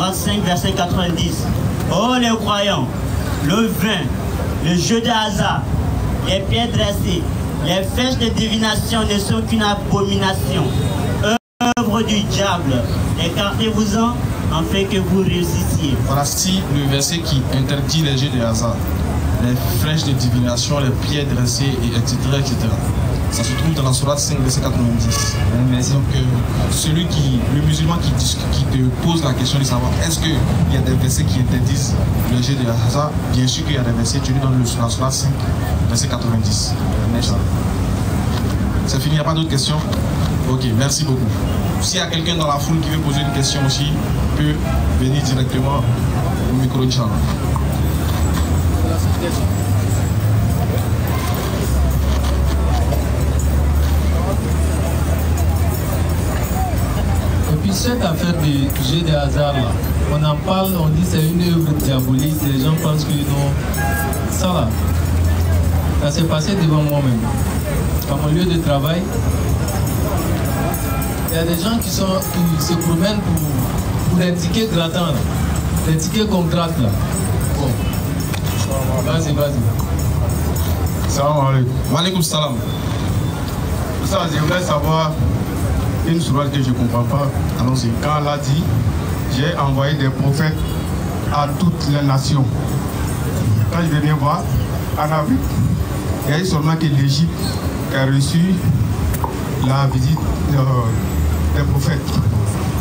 Sourate 5, verset 90. Oh les croyants, le vin, le jeu de hasard, les pierres dressées, les flèches de divination ne sont qu'une abomination, œuvre du diable. Écartez-vous-en afin que vous réussissiez. Voilà, si le verset qui interdit les jeux de hasard, les flèches de divination, les pierres dressées, etc., etc. Ça se trouve dans la Sourate 5, verset 90. Mais donc, le musulman qui te pose la question de savoir est-ce qu'il y a des versets qui interdisent le jeu de hasard, bien sûr qu'il y a des versets, tu lui donnes la Sourate 5, verset 90. C'est fini, il n'y a pas d'autres questions? Ok, merci beaucoup. S'il y a quelqu'un dans la foule qui veut poser une question aussi, peut venir directement au micro, Inch'Allah. Et puis cette affaire de jeu de hasard là, on en parle, on dit c'est une œuvre diabolique, les gens pensent que non. Ça là, ça s'est passé devant moi-même. À mon lieu de travail, il y a des gens qui se promènent pour les tickets grattants, les tickets qu'on gratte là. Bon. Vas-y. Salam alaikum. Wa alaikum salam. Ça, j'aimerais savoir une sourate que je ne comprends pas. Allons-y. Quand Allah dit, j'ai envoyé des prophètes à toutes les nations. Quand je venais voir, en Afrique, il y a eu seulement que l'Égypte qui a reçu la visite des prophètes.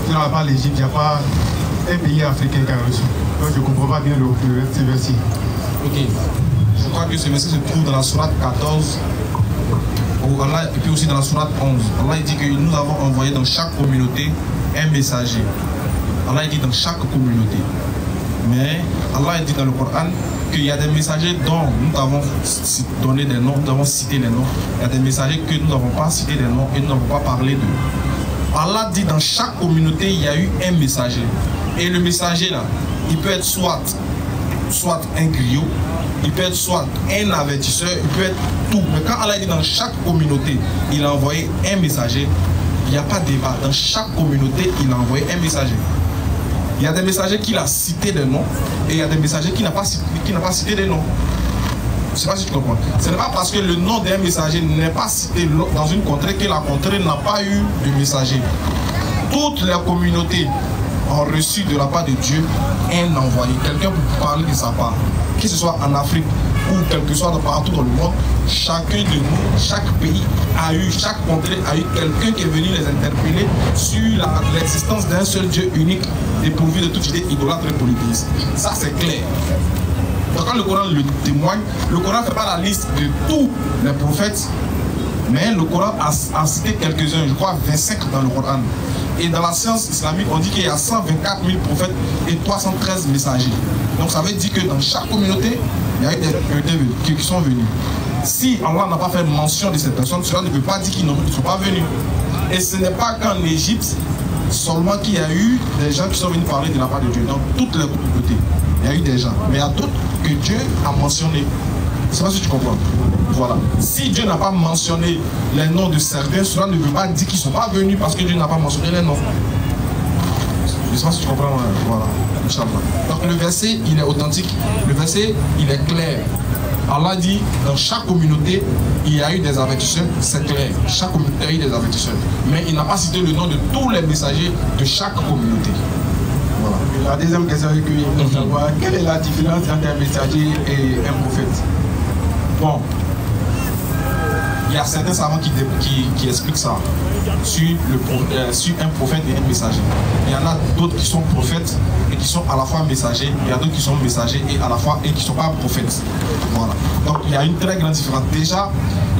Si on n'a pas l'Égypte, il n'y a pas un pays africain qui a reçu. Donc je ne comprends pas bien ce verset. Ok. Je crois que ce verset se trouve dans la Sourate 14 Allah, et puis aussi dans la Sourate 11. Allah dit que nous avons envoyé dans chaque communauté un messager. Allah dit dans chaque communauté. Mais Allah dit dans le Coran qu'il y a des messagers dont nous avons donné des noms, nous avons cité les noms. Il y a des messagers que nous n'avons pas cité les noms et nous n'avons pas parlé d'eux. Allah dit dans chaque communauté il y a eu un messager. Et le messager là, il peut être soit un griot, il peut être soit un avertisseur, il peut être tout. Mais quand Allah dit dans chaque communauté, il a envoyé un messager, il n'y a pas de débat. Dans chaque communauté, il a envoyé un messager. Il y a des messagers qu'il a cité des noms et il y a des messagers qui n'a pas cité des noms. Je ne sais pas si tu comprends. Ce n'est pas parce que le nom d'un messager n'est pas cité dans une contrée que la contrée n'a pas eu de messager. Toutes les communautés ont reçu de la part de Dieu un envoyé, quelqu'un pour parler de sa part. Que ce soit en Afrique ou quel que soit partout dans le monde, chacun de nous, chaque pays a eu, chaque contrée a eu quelqu'un qui est venu les interpeller sur l'existence d'un seul Dieu unique dépourvu de toute idée idolâtre et polythéiste. Ça c'est clair. Donc quand le Coran le témoigne, le Coran ne fait pas la liste de tous les prophètes, mais le Coran a cité quelques-uns, je crois 25 dans le Coran. Et dans la science islamique, on dit qu'il y a 124 000 prophètes et 313 messagers. Donc ça veut dire que dans chaque communauté, il y a eu des communautés qui sont venus. Si Allah n'a pas fait mention de ces personnes, cela ne veut pas dire qu'ils ne sont pas venus. Et ce n'est pas qu'en Égypte seulement qu'il y a eu des gens qui sont venus parler de la part de Dieu. Dans toutes les communautés, il y a eu des gens. Mais il y a d'autres que Dieu a mentionné. Je ne sais pas si tu comprends. Voilà. Si Dieu n'a pas mentionné les noms de certains, cela ne veut pas dire qu'ils ne sont pas venus parce que Dieu n'a pas mentionné les noms. Je ne sais pas si tu comprends. Voilà. Donc le verset, il est authentique. Le verset, il est clair. Allah dit, dans chaque communauté, il y a eu des avertisseurs, c'est clair. Chaque communauté a eu des avertisseurs. Mais il n'a pas cité le nom de tous les messagers de chaque communauté. Voilà. La deuxième question est que savoir quelle est la différence entre un messager et un prophète? Bon, il y a certains savants qui expliquent ça sur un prophète et un messager. Il y en a d'autres qui sont prophètes et qui sont à la fois messagers. Il y a d'autres qui sont messagers et à la fois et qui ne sont pas prophètes. Voilà. Donc il y a une très grande différence. Déjà,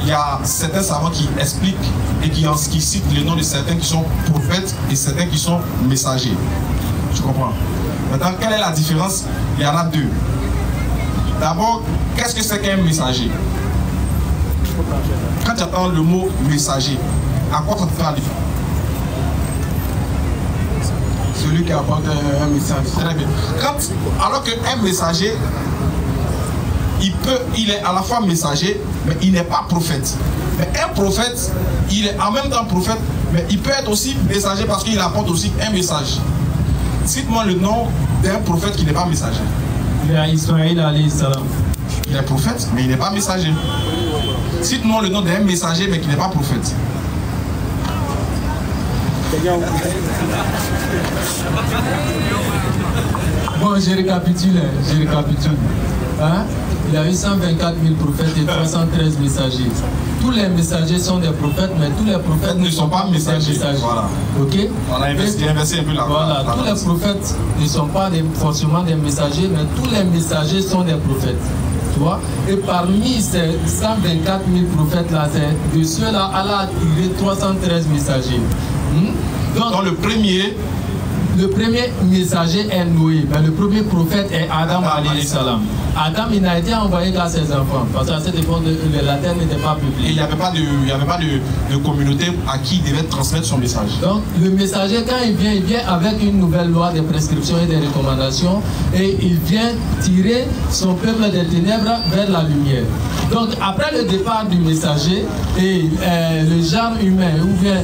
il y a certains savants qui expliquent et qui citent le nom de certains qui sont prophètes et certains qui sont messagers. Tu comprends? Maintenant, quelle est la différence? Il y en a deux. D'abord, qu'est-ce que c'est qu'un messager? Quand tu entends le mot messager, à quoi ça te fait allusion? Celui qui apporte un message. Très bien. Alors qu'un messager, il est à la fois messager, mais il n'est pas prophète. Mais un prophète, il est en même temps prophète, mais il peut être aussi messager parce qu'il apporte aussi un message. Cite-moi le nom d'un prophète qui n'est pas messager. Il y a Ismaïl alayhi salam. Il est prophète, mais il n'est pas messager. Cite-moi le nom d'un messager, mais qui n'est pas prophète. Bon, je récapitule. Hein? Il y a eu 124 000 prophètes et 313 messagers. Tous les messagers sont des prophètes, mais tous les prophètes ne sont pas messagers. Voilà. Ok? On a inversé un peu la. Voilà. Tous les prophètes ne sont pas forcément des messagers, mais tous les messagers sont des prophètes. Tu vois? Et parmi ces 124 000 prophètes-là, de ceux-là, Allah a tiré 313 messagers. Donc le premier messager est Noé, mais le premier prophète est Adam alayhi salam. Adam, il n'a été envoyé qu'à ses enfants, parce qu'à cette époque, la terre n'était pas peuplée. Et il n'y avait pas de communauté à qui il devait transmettre son message. Donc, le messager, quand il vient avec une nouvelle loi de prescription et de recommandations, et il vient tirer son peuple des ténèbres vers la lumière. Donc, après le départ du messager, et le genre humain, ou bien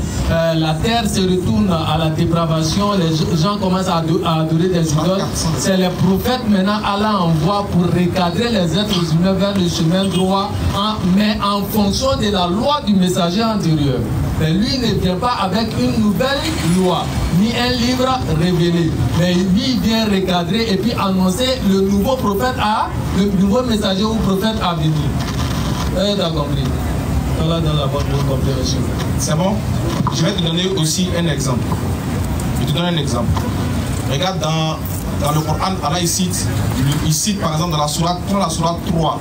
la terre se retourne à la dépravation, les gens commencent à adorer des idoles, c'est les prophètes maintenant Allah envoie pour recadrer les êtres humains vers le chemin droit, mais en fonction de la loi du messager antérieur. Mais lui ne vient pas avec une nouvelle loi, ni un livre révélé. Mais lui il vient recadrer et puis annoncer le nouveau prophète le nouveau messager ou prophète à venir. Tu as compris? Voilà dans la bonne compréhension. C'est bon? Je vais te donner aussi un exemple. Regarde dans le Coran, Allah il cite par exemple dans la sourate 3,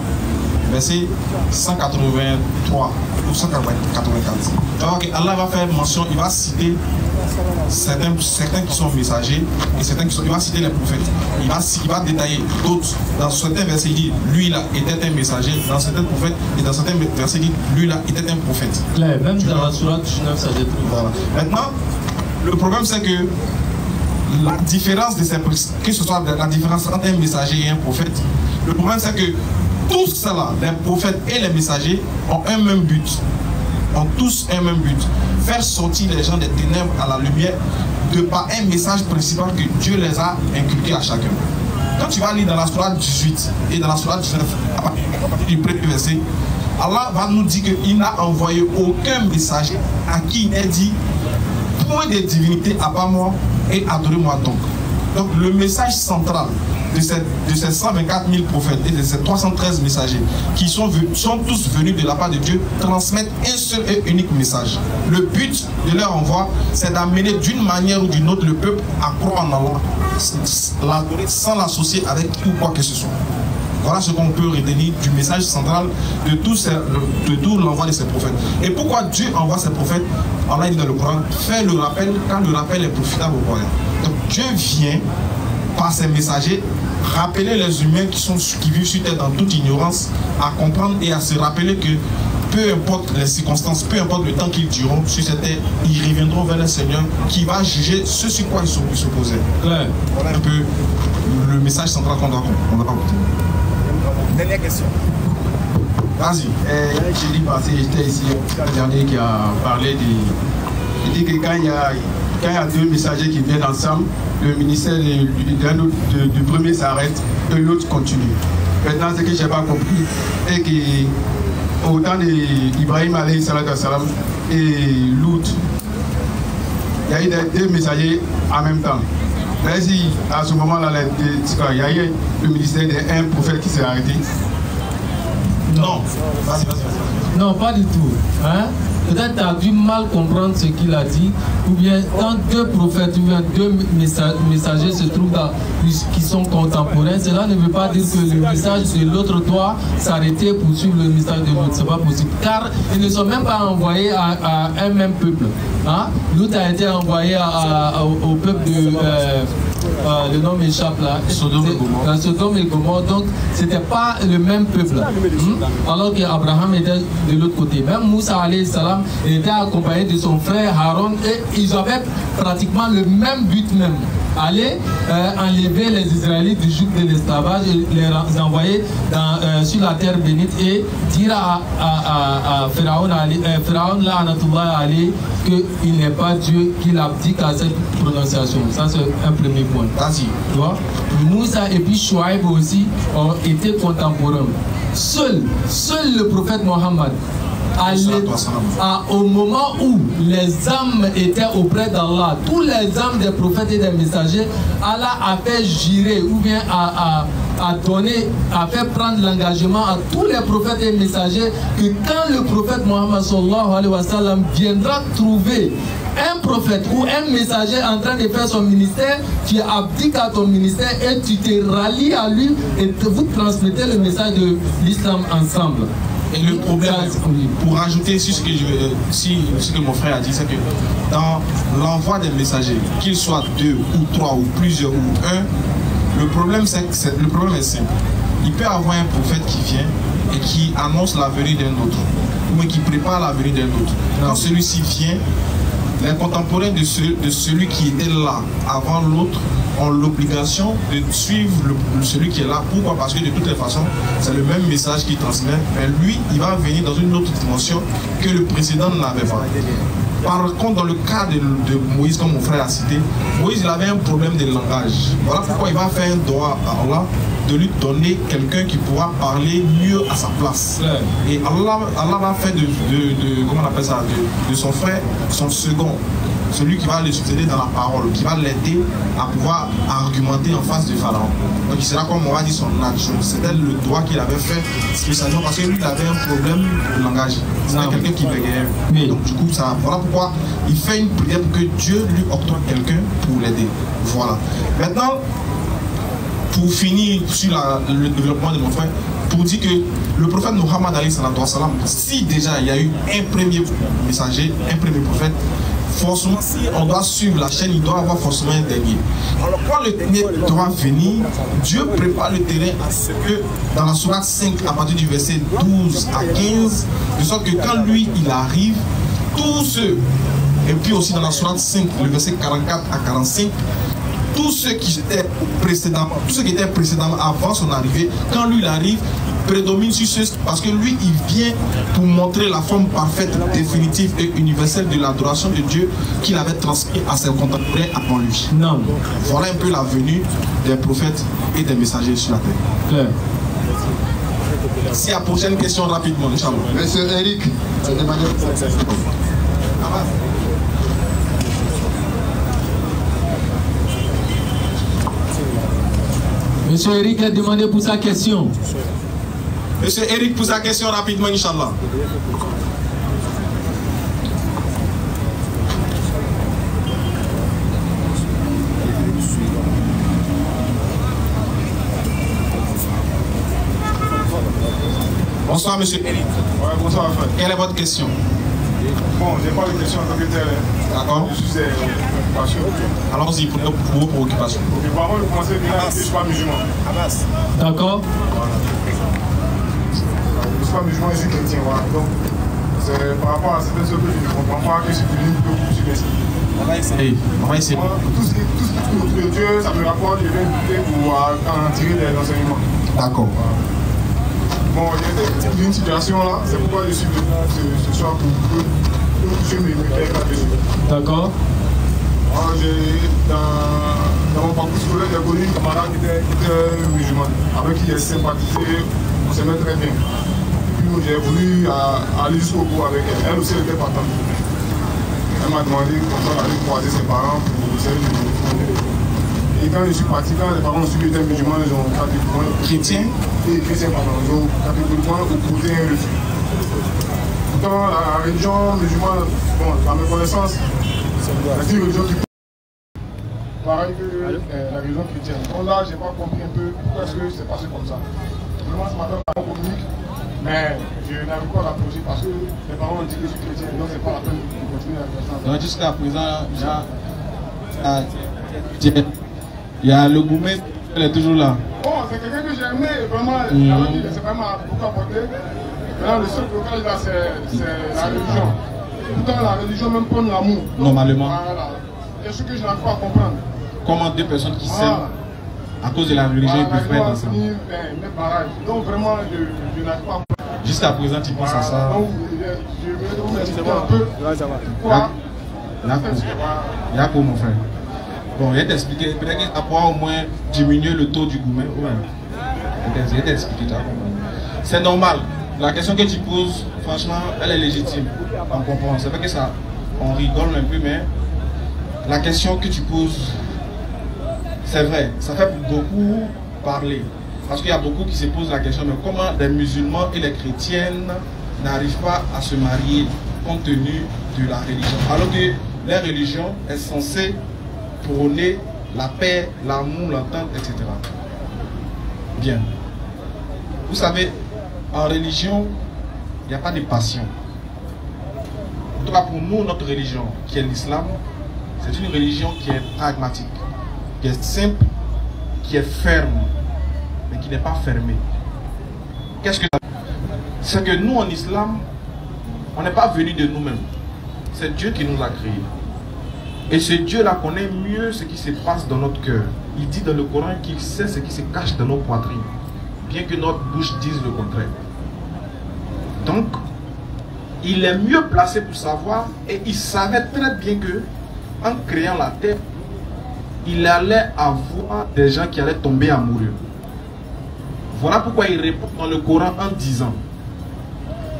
verset 183 ou 184. Tu vas voir qu'Allah va faire mention, il va citer certains qui sont messagers et certains qui sont, il va citer les prophètes. Il va détailler d'autres. Dans certains versets, il dit lui là était un messager, dans certains prophètes, et dans certains versets, il dit lui là était un prophète. Même dans la sourate 19, ça détruit. Voilà. Maintenant, le problème c'est que la différence de ces, que ce soit la différence entre un messager et un prophète, le problème c'est que tous cela, les prophètes et les messagers, ont un même but. Ont tous un même but. Faire sortir les gens des ténèbres à la lumière de par un message principal que Dieu les a inculqué à chacun. Quand tu vas lire dans la sourate 18 et dans la sourate 19, à partir du premier verset, Allah va nous dire qu'il n'a envoyé aucun messager à qui il est dit point de divinité à part moi et adorez-moi donc. Donc le message central de ces 124 000 prophètes et de ces 313 messagers qui sont tous venus de la part de Dieu transmettent un seul et unique message. Le but de leur envoi, c'est d'amener d'une manière ou d'une autre le peuple à croire en Allah sans l'associer avec tout quoi que ce soit. Voilà ce qu'on peut retenir du message central de tout l'envoi de ces prophètes. Et pourquoi Dieu envoie ces prophètes? Allah dit dans le Coran, fais le rappel quand le rappel est profitable au croyant. Donc Dieu vient par ses messagers rappeler les humains qui vivent sur terre dans toute ignorance à comprendre et à se rappeler que peu importe les circonstances, peu importe le temps qu'ils dureront sur cette terre, ils reviendront vers le Seigneur qui va juger ce sur quoi ils s'opposaient. Voilà un peu le message central qu'on doit comprendre. Dernière question. Vas-y. J'ai dit parce que j'étais ici le dernier qui a parlé il dit que quand il y a deux messagers qui viennent ensemble, le ministère du premier s'arrête et l'autre continue. Maintenant, ce que je n'ai pas compris est qu'au temps d'Ibrahim alayhi salam et Lut, il y a eu deux messagers en même temps. Vas-y, à ce moment-là, il y a eu le ministère d'un prophète qui s'est arrêté. Non. Vas-y. Non, pas du tout. Hein? Peut-être tu as dû mal comprendre ce qu'il a dit, ou bien quand deux prophètes ou bien deux messagers se trouvent qui sont contemporains, cela ne veut pas dire que le message de l'autre doit s'arrêter pour suivre le message de l'autre. Ce n'est pas possible, car ils ne sont même pas envoyés à un même peuple. Hein? Lut a été envoyé au peuple de... le nom m'échappe là. Sodome et Gomorrhe. Donc, ce n'était pas le même peuple. Alors qu'Abraham était de l'autre côté. Même Moussa alayhi salam était accompagné de son frère Haron et ils avaient pratiquement le même but même. allez enlever les Israélites du joug de l'esclavage et les envoyer sur la terre bénite et dire à Pharaon là, Anatullah Ali, qu'il n'est pas Dieu, qu'il abdique à cette prononciation. Ça, c'est un premier point. Tu vois? Moussa et puis Chouaïb aussi ont été contemporains. Seul le prophète Mohammed, au moment où les âmes étaient auprès d'Allah, tous les âmes des prophètes et des messagers, Allah a fait jurer ou bien a fait prendre l'engagement à tous les prophètes et messagers que quand le prophète Mohammed sallallahu alayhi wa sallam viendra trouver un prophète ou un messager en train de faire son ministère, tu abdiques à ton ministère et tu te rallies à lui et vous transmettez le message de l'islam ensemble. Et le problème, pour ajouter sur ce que mon frère a dit, c'est que dans l'envoi des messagers, qu'ils soient 2 ou 3 ou plusieurs ou un, le problème est simple. Il peut y avoir un prophète qui vient et qui annonce la venue d'un autre, ou qui prépare la venue d'un autre. Quand celui-ci vient, les contemporains de celui qui était là avant l'autre ont l'obligation de suivre celui qui est là. Pourquoi? Parce que de toutes les façons, c'est le même message qu'il transmet, mais lui, il va venir dans une autre dimension que le précédent n'avait pas. Par contre, dans le cas de Moïse, comme mon frère a cité, Moïse il avait un problème de langage. Voilà pourquoi il va faire un doigt à Allah de lui donner quelqu'un qui pourra parler mieux à sa place. Et Allah va faire comment on appelle ça, de son frère son second, celui qui va le succéder dans la parole, qui va l'aider à pouvoir argumenter en face de Pharaon. Donc il sera, comme on va dire, son adjoint. C'était le droit qu'il avait fait spécialement parce que lui il avait un problème de langage. C'était quelqu'un qui bégayait. Oui. Donc du coup, voilà pourquoi il fait une prière pour que Dieu lui octroie quelqu'un pour l'aider. Voilà. Maintenant, pour finir sur le développement de mon frère, pour dire que le prophète Muhammad alayhi salam, si déjà il y a eu un premier messager, un premier prophète, forcément, si on doit suivre la chaîne, il doit avoir forcément un dernier. Alors, quand le dernier doit venir, Dieu prépare le terrain à ce que, dans la sourate 5, à partir du verset 12 à 15, de sorte que quand lui, il arrive, tous ceux, et puis aussi dans la sourate 5, le verset 44 à 45, tous ceux qui étaient précédemment avant son arrivée, quand lui il arrive, il prédomine sur ceux, parce que lui il vient pour montrer la forme parfaite, définitive et universelle de l'adoration de Dieu qu'il avait transmis à ses contemporains avant lui. Non. Voilà un peu la venue des prophètes et des messagers sur la terre. Claire. Si la prochaine question rapidement, Inch'Allah. Monsieur Eric, Monsieur Eric a demandé pour sa question. Monsieur Eric, pour sa question rapidement, Inch'Allah. Bonsoir, monsieur Eric. Ouais, bonsoir, frère. Quelle est votre question? Bon, j'ai pas de question en tant que telle. D'accord. Juste des préoccupations. Allons-y pour vos préoccupations. Ok, bon, avant de commencer, je ne suis pas musulman. D'accord. Je ne suis pas musulman, je suis chrétien. Voilà. Donc, c'est par rapport à certaines choses que je ne comprends pas que c'est devenu que je suis chrétien. On va essayer. Tout ce qui tourne autour de Dieu, ça me rapporte, je viens écouter pour en tirer des enseignements. D'accord. Bon, il y a une situation là, c'est pourquoi je suis venu ce soir pour que je me mette là-dessus. D'accord. Dans mon parcours scolaire, j'ai connu une camarade qui était musulmane, avec qui j'ai sympathisé, on s'aimait très bien. Puis j'ai voulu aller jusqu'au bout avec elle. Elle aussi elle était partante. Elle m'a demandé comment on allait croiser ses parents pour essayer de me. Et quand je suis parti, quand les parents ont su que j'étais musulman, ils ont catégoriquement. Chrétien? Et chrétien, pardon, ils ont catégoriquement opposé un refus. Pourtant, la religion musulmane, bon, à ma connaissance, c'est une religion qui. Pareil que la religion chrétienne. Donc là, je n'ai pas compris un peu pourquoi est-ce que c'est passé comme ça. Vraiment, ce matin, on communique, mais je n'arrive pas à l'approcher parce que les parents ont dit que je suis chrétien, donc c'est pas la peine de continuer la question. Donc jusqu'à présent, il y a le gourmet, elle est toujours là. Bon, c'est quelqu'un que j'ai aimé, vraiment, c'est vraiment beaucoup apporté. Maintenant, le seul blocage là, c'est la religion. Pourtant, la religion même prône l'amour. Normalement. Voilà. C'est ce que je n'arrive pas à comprendre. comment deux personnes qui s'aiment à cause de la religion ils peuvent pas être ensemble. Donc vraiment, je n'arrive pas. Jusqu'à présent, tu penses à ça? Donc, je vais un peu. Pourquoi? Il y a pour mon frère. Bon, je vais t'expliquer. Peut-être qu'il va au moins diminuer le taux du gourmet. Ouais. Je vais t'expliquer. C'est normal. La question que tu poses, franchement, elle est légitime. On comprend. C'est vrai que ça, on rigole un peu, mais la question que tu poses, c'est vrai. Ça fait beaucoup parler. Parce qu'il y a beaucoup qui se posent la question, mais comment les musulmans et les chrétiennes n'arrivent pas à se marier compte tenu de la religion? Alors que la religion est censée prôner la paix, l'amour, l'entente, etc. Bien. Vous savez, en religion, il n'y a pas de passion. En tout cas pour nous, notre religion, qui est l'islam, c'est une religion qui est pragmatique, qui est simple, qui est ferme, mais qui n'est pas fermée. Qu'est-ce que ça veut dire? C'est que nous, en islam, on n'est pas venu de nous-mêmes. C'est Dieu qui nous a créés. Et ce Dieu-là connaît mieux ce qui se passe dans notre cœur. Il dit dans le Coran qu'il sait ce qui se cache dans nos poitrines, bien que notre bouche dise le contraire. Donc, il est mieux placé pour savoir, et il savait très bien que, en créant la terre, il allait avoir des gens qui allaient tomber amoureux. Voilà pourquoi il répond dans le Coran en disant: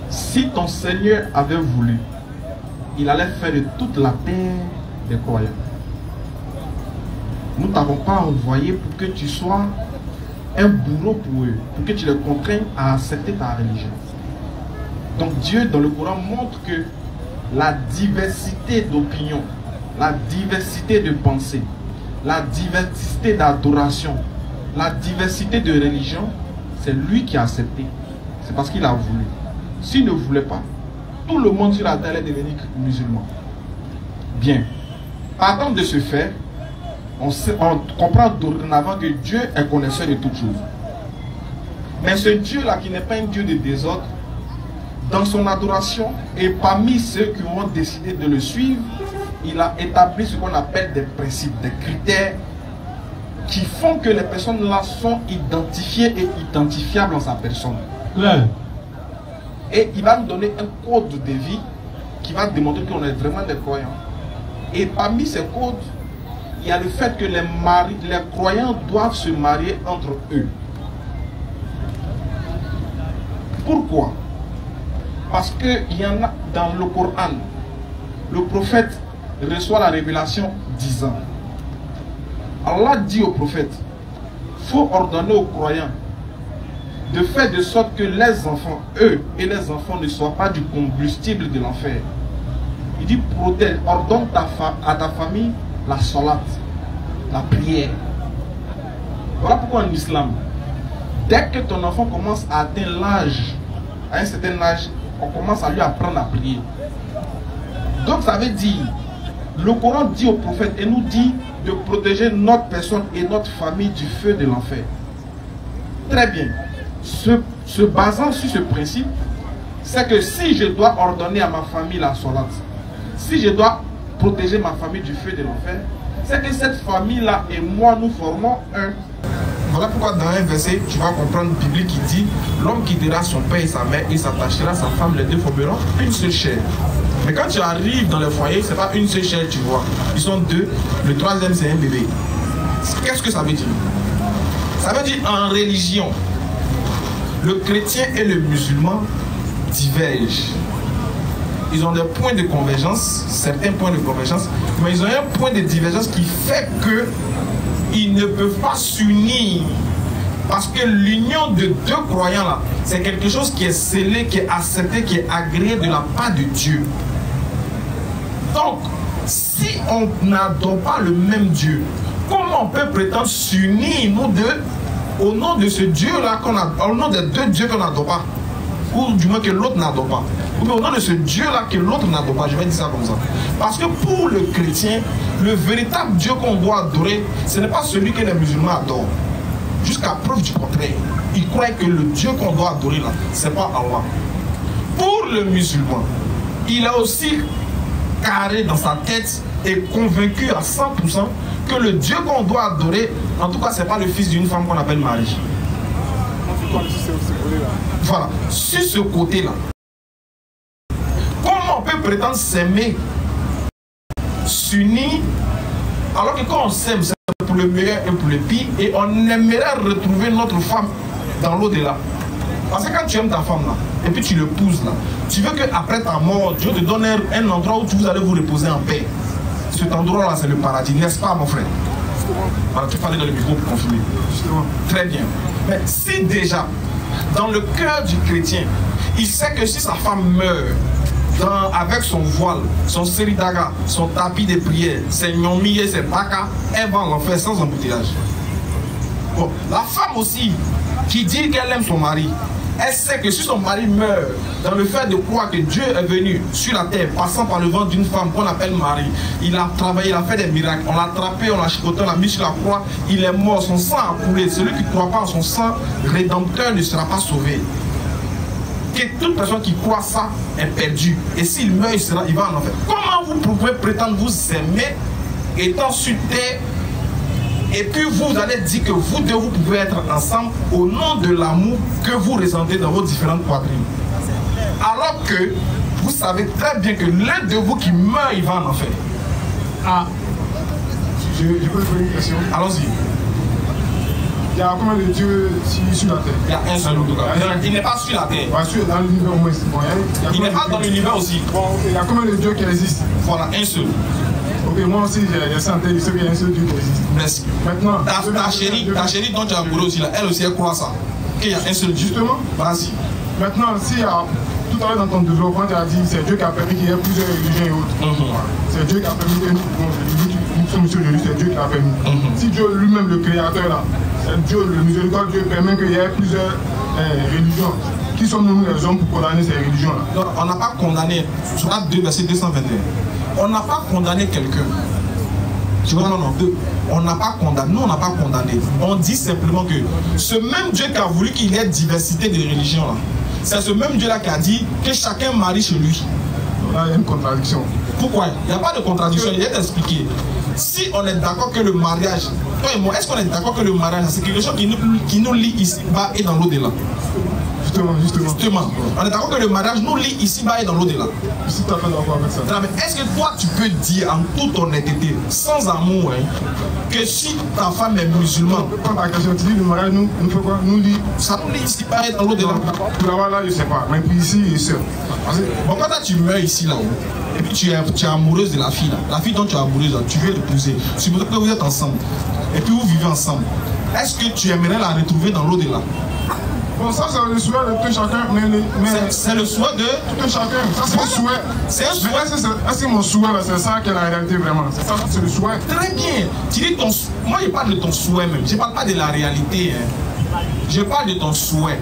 si ton Seigneur avait voulu, il allait faire de toute la terre des croyants. Nous ne t'avons pas envoyé pour que tu sois un bourreau pour eux, pour que tu les contraignes à accepter ta religion. Donc Dieu dans le Coran montre que la diversité d'opinions, la diversité de pensées, la diversité d'adoration, la diversité de religion, c'est lui qui a accepté. C'est parce qu'il a voulu. S'il ne voulait pas, tout le monde sur la terre allait devenir musulman. Bien. Partant de ce fait, on comprend dorénavant que Dieu est connaisseur de toutes choses. Mais ce Dieu-là, qui n'est pas un Dieu de désordre, dans son adoration, et parmi ceux qui ont décidé de le suivre, il a établi ce qu'on appelle des principes, des critères qui font que les personnes-là sont identifiées et identifiables en sa personne. Ouais. Et il va nous donner un code de vie qui va démontrer qu'on est vraiment des croyants. Et parmi ces codes, il y a le fait que les croyants doivent se marier entre eux. Pourquoi? Parce qu'il y en a dans le Coran. Le prophète reçoit la révélation disant, Allah dit au prophète, il faut ordonner aux croyants de faire de sorte que les enfants, eux et les enfants, ne soient pas du combustible de l'enfer. Il dit, protège, ordonne à ta famille la salat, la prière. Voilà pourquoi en islam, dès que ton enfant commence à atteindre l'âge, à un certain âge, on commence à lui apprendre à prier. Donc ça veut dire, le Coran dit au prophète et nous dit de protéger notre personne et notre famille du feu de l'enfer. Très bien. Se basant sur ce principe, c'est que si je dois ordonner à ma famille la salat, si je dois protéger ma famille du feu de l'enfer, c'est que cette famille-là et moi, nous formons un. Voilà pourquoi dans un verset, tu vas comprendre biblique qui dit: l'homme quittera son père et sa mère et s'attachera à sa femme, les deux formeront une seule chair. Mais quand tu arrives dans le foyer, ce n'est pas une seule chair, tu vois. Ils sont deux, le troisième c'est un bébé. Qu'est-ce que ça veut dire? Ça veut dire en religion, le chrétien et le musulman divergent. Ils ont des points de convergence, certains points de convergence, mais ils ont un point de divergence qui fait que ils ne peuvent pas s'unir. Parce que l'union de deux croyants là, c'est quelque chose qui est scellé, qui est accepté, qui est agréé de la part de Dieu. Donc, si on n'adore pas le même Dieu, comment on peut prétendre s'unir, nous deux, au nom de ce Dieu-là, au nom des deux dieux qu'on n'adore pas, ou du moins que l'autre n'adore pas, ou bien au nom de ce Dieu-là que l'autre n'adore pas, je vais dire ça comme ça. Parce que pour le chrétien, le véritable Dieu qu'on doit adorer, ce n'est pas celui que les musulmans adorent. Jusqu'à preuve du contraire, ils croient que le Dieu qu'on doit adorer là, ce n'est pas Allah. Pour le musulman, il a aussi carré dans sa tête et convaincu à 100% que le Dieu qu'on doit adorer, en tout cas, ce n'est pas le fils d'une femme qu'on appelle Marie. Voilà, sur ce côté-là. Comment on peut prétendre s'aimer, s'unir, alors que quand on s'aime, c'est pour le meilleur et pour le pire, et on aimerait retrouver notre femme dans l'au-delà. Parce que quand tu aimes ta femme là, et puis tu l'épouses là, tu veux qu'après ta mort, Dieu te donne un endroit où vous allez vous reposer en paix. Cet endroit là, c'est le paradis, n'est-ce pas mon frère? Alors tu parlais dans le micro pour confirmer. Très bien. Mais si déjà, dans le cœur du chrétien, il sait que si sa femme meurt, avec son voile, son seridaga, son tapis de prière, ses gnomis et ses baka, elle va en enfer sans embouteillage. Bon, la femme aussi, qui dit qu'elle aime son mari, elle sait que si son mari meurt, dans le fait de croire que Dieu est venu sur la terre, passant par le ventre d'une femme qu'on appelle Marie, il a travaillé, il a fait des miracles, on l'a attrapé, on l'a chicoté, on l'a mis sur la croix, il est mort, son sang a coulé. Celui qui ne croit pas en son sang rédempteur ne sera pas sauvé. Que toute personne qui croit ça est perdue. Et s'il meurt, il va en enfer. Comment vous pouvez prétendre vous aimer étant sur terre? Et puis vous allez dire que vous deux vous pouvez être ensemble au nom de l'amour que vous ressentez dans vos différentes poitrines. Alors que vous savez très bien que l'un de vous qui meurt, il va en enfer. Ah, je peux poser une question. Allons-y. Il y a combien de dieux sur la terre? Il y a un seul en tout cas. Il n'est pas sur la terre. Dans l'univers au moins. Bon, il n'est pas dans l'univers aussi. Bon, il y a combien de dieux qui existent? Voilà, un seul. Ok, moi aussi j'ai santé, je sais qu'il y a un seul Dieu qui existe. Merci. Maintenant, ta chérie dont tu es amoureux aussi, là, elle aussi elle croit ça. Qu'il y a un seul Dieu. Justement. Vas-y. Maintenant, s'il y a tout à l'heure dans ton développement, tu as dit c'est Dieu qui a permis qu'il y ait plusieurs religions et autres. C'est Dieu qui a permis que nous sommes sur Jésus, c'est Dieu qui l'a permis. Si Dieu lui-même, le créateur là, c'est Dieu, le miséricorde, Dieu permet qu'il y ait plusieurs religions. Qui sommes-nous les hommes pour condamner ces religions là? On n'a pas condamné. Sur Acte 2, verset 221. On n'a pas condamné quelqu'un. Tu vois, non, on n'a pas condamné. Nous, on n'a pas condamné. On dit simplement que ce même Dieu qui a voulu qu'il y ait diversité de religions là, c'est ce même Dieu là qui a dit que chacun marie chez lui. Là, il y a une contradiction. Pourquoi? Il n'y a pas de contradiction. Il est expliqué. Si on est d'accord que le mariage, toi et moi, est-ce qu'on est d'accord que le mariage, c'est quelque chose qui nous lie ici-bas et dans l'au-delà? Justement. On est d'accord que le mariage nous lie ici-bas et dans l'au-delà. Je suis tout à fait d'accord avec ça. Est-ce que toi, tu peux dire en toute honnêteté, sans amour, que si ta femme est musulmane, quand ta question, tu dis le mariage nous fait quoi? Nous lie. Ça nous lie ici-bas et dans l'au-delà. Pour l'avoir là, je ne sais pas. Mais puis ici, il est sûr. Bon, quand tu meurs ici, là-haut, et puis tu es amoureuse de la fille, là. La fille dont tu es amoureuse, là, tu veux l'épouser. Supposons que vous êtes ensemble. Et puis vous vivez ensemble. Est-ce que tu aimerais la retrouver dans l'au-delà? Bon, ça c'est le souhait de tout chacun, c'est le souhait de tout un chacun. Ça c'est le souhait. C'est un souhait. Est-ce que mon souhait là, c'est ça qui est la réalité vraiment? C'est ça, c'est le souhait. Très bien. Tu dis ton. Moi je parle de ton souhait même. Je ne parle pas de la réalité. Je parle de ton souhait.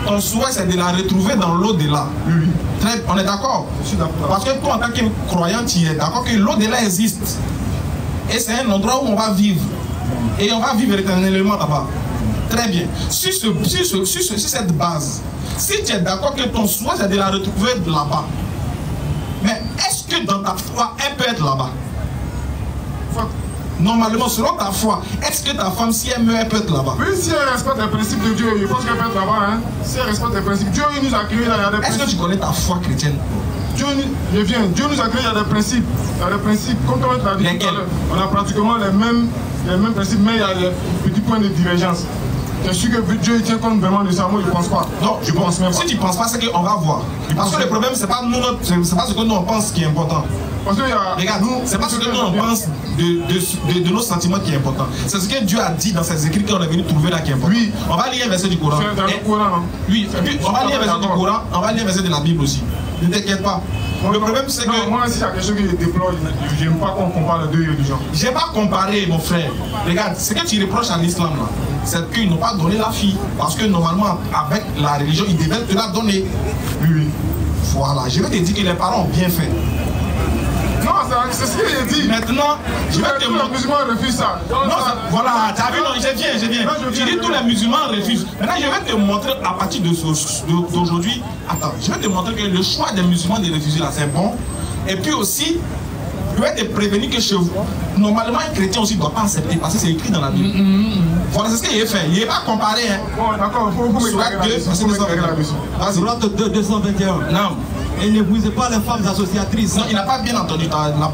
Ton souhait c'est de la retrouver dans l'au-delà. Oui. On est d'accord? Je suis d'accord. Parce que toi en tant que croyant, tu es d'accord que l'au-delà existe. Et c'est un endroit où on va vivre. Et on va vivre éternellement là-bas. Très bien. Sur cette base, si tu es d'accord que ton souhait c'est de la retrouver là-bas, mais est-ce que dans ta foi, elle peut être là-bas? Normalement, selon ta foi, est-ce que ta femme, si elle meurt, elle peut être là-bas? Oui, si elle respecte les principes de Dieu, je pense qu'elle peut être là-bas. Hein? Si elle respecte les principes, Dieu il nous a créé là, il y a des principes. Est-ce que tu connais ta foi chrétienne? Dieu nous a créé, il y a des principes. Il y a des principes, comme on l'a dit tout à l'heure. On a pratiquement les mêmes principes, mais il y a des petits points de divergence. Je suis sûr que Dieu il tient compte vraiment de ça, moi je ne pense pas. Non, je pense même pas. Si tu ne penses pas, c'est qu'on va voir. Parce que le problème, c'est pas ce que nous on pense qui est important. Parce que regarde, c'est pas ce que nous on pense de nos sentiments qui est important. C'est ce que Dieu a dit dans ses écrits qu'on est venu trouver là qui est important. Oui. On va lire un verset du Coran. C'est dans le Coran, non? Oui, et puis on va lire un verset du Coran, on va lire un verset de la Bible aussi. Ne t'inquiète pas. Le problème c'est que... Moi si il y a quelque chose que je déplore, je n'aime pas qu'on compare les deux religions. Je n'ai pas comparé mon frère. Regarde, ce que tu reproches à l'islam là, c'est qu'ils n'ont pas donné la fille. Parce que normalement, avec la religion, ils devaient te la donner. Oui. Voilà, je vais te dire que les parents ont bien fait. Non, c'est ce qu'il dit. Maintenant, je vais te montrer. Les musulmans refusent ça. Non, voilà, tu as vu, non, je viens. Tu dis tous les musulmans refusent. Maintenant, je vais te montrer à partir d'aujourd'hui. Attends, je vais te montrer que le choix des musulmans de refuser là, c'est bon. Et puis aussi, Je vais te prévenir que chez vous, normalement un chrétien aussi ne doit pas accepter parce que c'est écrit dans la Bible. Voilà, c'est ce qu'il a fait. Il n'est pas comparé. Hein. Bon, d'accord, il faut Surat 2, verset 221. Surat 221. Non. Et n'épousez pas les femmes associatrices. Non, il n'a pas bien entendu. Il n'a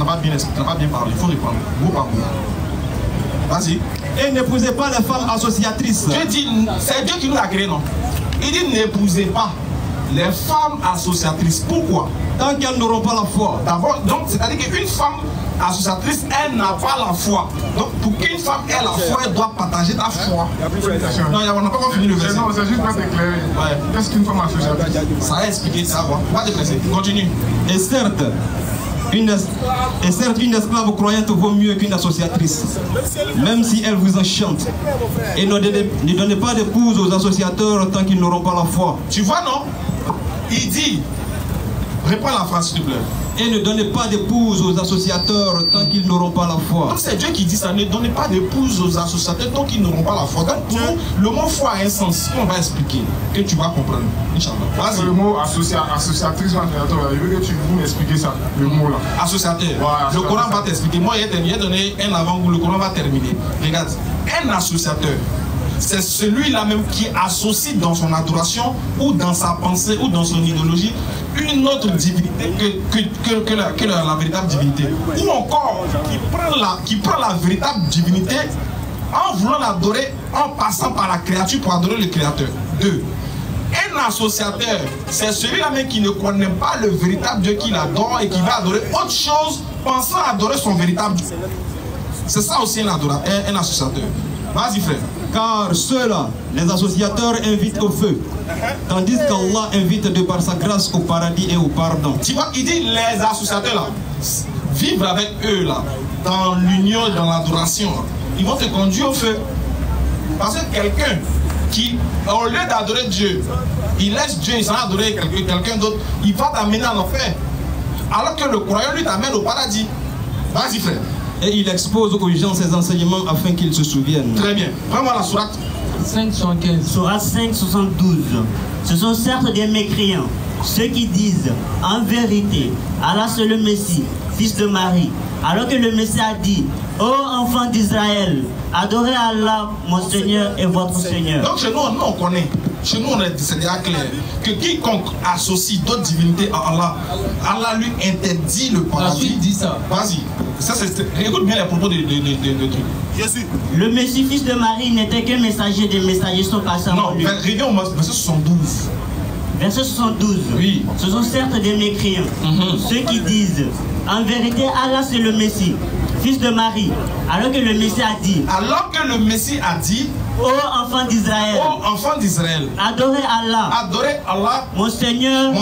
pas bien parlé. Il faut répondre. Mot par mot. Vas-y. Et n'épousez pas les femmes associatrices. Dieu dit, c'est Dieu qui nous a créé, non? Il dit n'épousez pas les femmes associatrices. Pourquoi? Tant qu'elles n'auront pas la foi. D'abord, donc, c'est-à-dire qu'une femme associatrice, elle n'a pas la foi. Donc, pour qu'une femme ait la foi, elle doit partager ta foi. Non, on n'a pas encore fini le verset. Non, c'est juste pour t'éclairer. Ouais. Qu'est-ce qu'une femme associatrice? Ça a expliqué ça, quoi. On va te laisser. Continue. Et certes, une esclave croyante vaut mieux qu'une associatrice, même si elle vous enchante. Et ne donnez pas d'épouse aux associateurs tant qu'ils n'auront pas la foi. Tu vois, non? Il dit, réponds la phrase s'il te plaît. Et ne donnez pas d'épouse aux associateurs tant qu'ils n'auront pas la foi. Donc c'est Dieu qui dit ça, ne donnez pas d'épouse aux associateurs tant qu'ils n'auront pas la foi. Donc pour nous, le mot foi a un sens qu'on va expliquer, que tu vas comprendre. Inch'Allah. Vas-y. Le mot associatrice, je veux que tu m'expliques ça, le mot là. Associateur. Voilà, le Coran va t'expliquer. Moi, il a donné un avant-goût, le Coran va terminer. Regarde, un associateur, c'est celui-là même qui associe dans son adoration ou dans sa pensée ou dans son idéologie une autre divinité que la véritable divinité. Ou encore qui prend la véritable divinité en voulant l'adorer, en passant par la créature pour adorer le créateur. 2. Un associateur, c'est celui-là même qui ne connaît pas le véritable Dieu qu'il adore et qui va adorer autre chose pensant adorer son véritable Dieu. C'est ça aussi un associateur. Vas-y frère. Car ceux-là, les associateurs invitent au feu, tandis qu'Allah invite de par sa grâce au paradis et au pardon. Tu vois, il dit les associateurs là, vivre avec eux là, dans l'union, dans l'adoration, ils vont te conduire au feu. Parce que quelqu'un qui, au lieu d'adorer Dieu, il laisse Dieu, il s'en va adorer quelqu'un d'autre, il va t'amener en enfer. Alors que le croyant lui t'amène au paradis. Vas-y frère. Et il expose aux gens ses enseignements afin qu'ils se souviennent. Très bien. Prends-moi la sourate. 5,75. Sourate 5,72. Ce sont certes des mécréants, ceux qui disent en vérité, Allah c'est le Messie, fils de Marie. Alors que le Messie a dit, ô enfants d'Israël, adorez Allah, mon Seigneur et votre Seigneur. Donc chez nous, on connaît. Chez nous, c'est déjà clair que quiconque associe d'autres divinités à Allah, Allah lui interdit le paradis. La Bible dit ça. Vas-y. Écoute bien les propos de trucs. Jésus. Le Messie, fils de Marie, n'était qu'un messager des messagers sont passés avant lui. Non, reviens au verset 72. Verset 72. Oui. Ce sont certes des mécréants, ceux qui disent, en vérité, Allah c'est le Messie, fils de Marie. Alors que le Messie a dit, ô enfants d'Israël, adorez Allah, mon Seigneur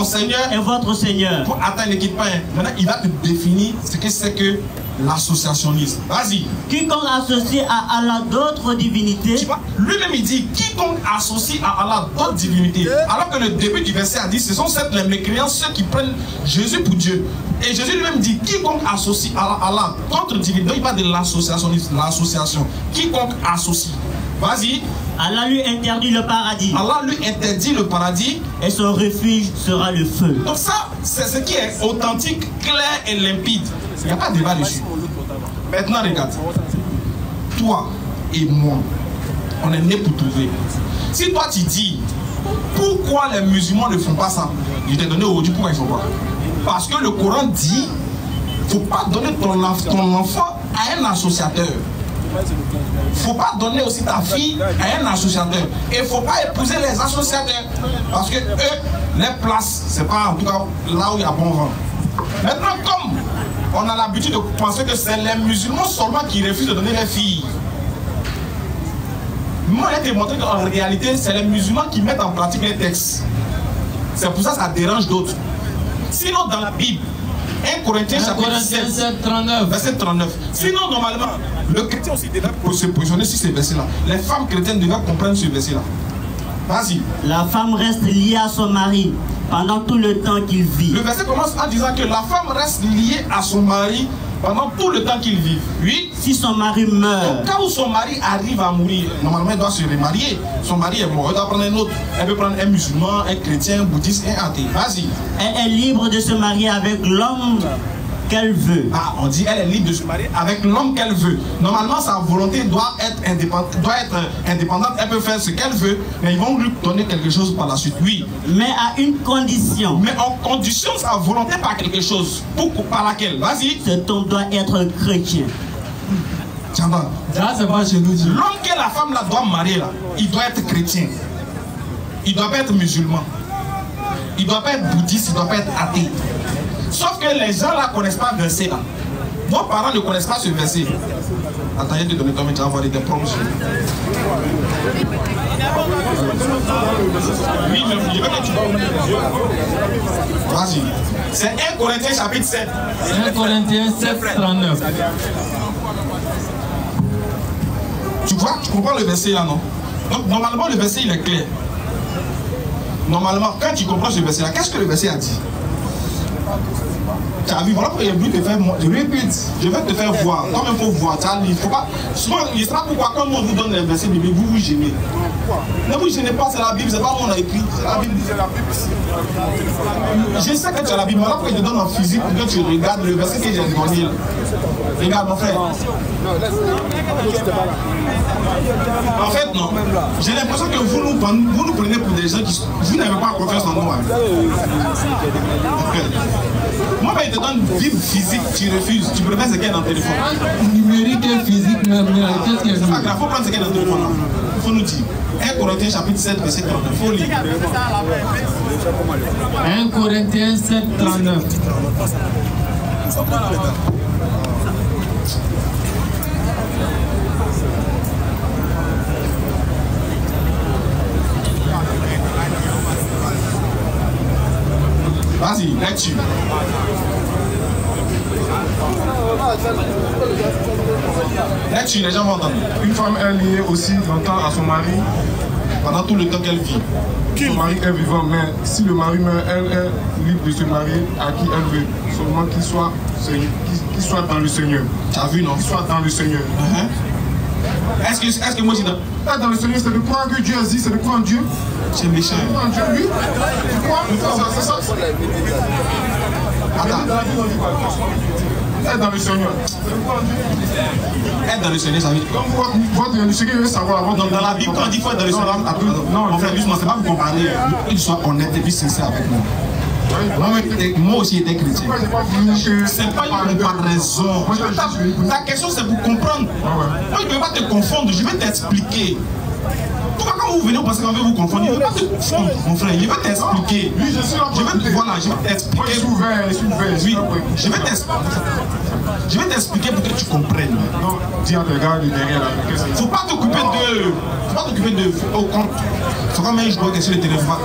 et votre Seigneur. Attends, ne quitte pas. Maintenant, il va te définir ce que c'est que l'associationnisme. Vas-y. Quiconque associe à Allah d'autres divinités. Tu vois, lui-même il dit quiconque associe à Allah d'autres divinités. Alors que le début du verset a dit ce sont certes les mécréants, ceux qui prennent Jésus pour Dieu. Et Jésus lui-même dit quiconque associe à Allah d'autres divinités. Donc il parle de l'associationnisme, l'association. Quiconque associe. Vas-y. Allah lui interdit le paradis. Allah lui interdit le paradis. Et son refuge sera le feu. Donc ça, c'est ce qui est authentique, clair et limpide. Il n'y a pas de débat dessus. Maintenant, regarde. Toi et moi, on est nés pour trouver. Si toi tu dis, pourquoi les musulmans ne font pas ça? Je t'ai donné aujourd'hui pourquoi ils ne font pas. Parce que le Coran dit, il ne faut pas donner ton enfant à un associateur. Il ne faut pas donner aussi ta fille à un associateur. Et il ne faut pas épouser les associateurs. Parce que eux, les places, ce n'est pas en tout cas là où il y a bon vent. Maintenant, comme on a l'habitude de penser que c'est les musulmans seulement qui refusent de donner les filles. Moi, j'ai démontré qu'en réalité, c'est les musulmans qui mettent en pratique les textes. C'est pour ça que ça dérange d'autres. Sinon, dans la Bible, 1 Corinthiens chapitre 7, 39. verset 39. Sinon, normalement, le chrétien aussi devait se positionner sur ces versets-là. Les femmes chrétiennes devaient comprendre ce verset-là. Vas-y. La femme reste liée à son mari pendant tout le temps qu'il vit. Le verset commence en disant que la femme reste liée à son mari pendant tout le temps qu'il vit. Oui. Si son mari meurt. Au cas où son mari arrive à mourir, normalement elle doit se remarier. Son mari est mort, elle doit prendre un autre. Elle peut prendre un musulman, un chrétien, un bouddhiste, un athée. Vas-y. Elle est libre de se marier avec l'homme qu'elle veut. Ah, on dit elle est libre de se marier avec l'homme qu'elle veut. Normalement, sa volonté doit être indépendante. Elle peut faire ce qu'elle veut, mais ils vont lui donner quelque chose par la suite. Oui. Mais à une condition. Mais on conditionne sa volonté par quelque chose. Par laquelle? Vas-y. Cet homme doit être chrétien. Tiens, ça, c'est pas chez nous. L'homme que la femme là doit marier là, il doit être chrétien. Il doit pas être musulman. Il doit pas être bouddhiste, il doit pas être athée. Sauf que les gens là connaissent pas ce verset là. Nos parents ne connaissent pas ce verset. Attends, il te donner combien tu vas avoir des promotions. Oui, mais je veux que tu vas-y. C'est 1 Corinthiens chapitre 7. 1 Corinthiens 7, 39. Tu vois, tu comprends le verset là, non? Donc normalement le verset il est clair. Normalement, quand tu comprends ce verset là, qu'est-ce que le verset a dit? Tu as vu, voilà pourquoi il est voulu te faire. Je répète, je vais te faire voir. Comme il faut voir, il faut pas. Souvent, il sera pourquoi quand on vous donne les versets bibliques, vous vous gênez. Ne vous gênez pas, c'est la Bible, c'est pas moi on a écrit. C'est la Bible. Je sais que tu as la Bible, voilà pourquoi je te donne en physique pour que tu regardes le verset que j'ai donné là. Regarde mon frère. En fait, non. J'ai l'impression que vous nous prenez pour des gens qui. Vous n'avez pas confiance en nous. Hein. Moi, ben, il te donne Bible physique, tu refuses. Tu préfères ce qu'il y a dans le téléphone. Numérique et physique, même. Qu'est-ce qu'il y a? Il faut prendre ce qu'il y a dans le téléphone. Il faut nous dire. 1 Corinthiens chapitre 7, verset 39. Il faut lire. 1 Corinthiens 7, 39. Vas-y, là-dessus. Là-dessus, les gens vont entendre. Une femme est liée aussi longtemps à son mari pendant tout le temps qu'elle vit. Son mari est vivant, mais si le mari meurt, elle est libre de se marier à qui elle veut, seulement qu'il soit dans le Seigneur. Tu as vu, non? Qu'il soit dans le Seigneur. Est-ce que moi, c'est dans le Seigneur, c'est de croire que Dieu existe, c'est de croire en Dieu. C'est méchant. C'est de croire en Dieu, oui. Tu crois? C'est ça. Attends. Être dans le Seigneur. Être dans le Seigneur, ça veut dire quoi? Votre Seigneur veut savoir. Donc dans la Bible, quand on dit faut être dans le Seigneur, non, mon frère, justement, c'est pas vous comparer. Il faut que tu sois honnête et puis sincère avec moi. Moi aussi, j'étais chrétien. C'est pas une comparaison. Ta question, c'est pour comprendre. Moi, je ne vais pas te confondre, je vais t'expliquer. Pourquoi quand vous venez, parce qu'on veut vous confondre, je ne vais pas te confondre, mon frère, je vais t'expliquer. Oui, je suis là. Voilà, je vais t'expliquer. Moi, je suis ouvert. Oui, je vais t'expliquer pour que tu comprennes. Non, dis à tes gars derrière là. Faut pas t'occuper de. Faut pas t'occuper de. Au compte. Faut quand même, je dois sur le téléphone.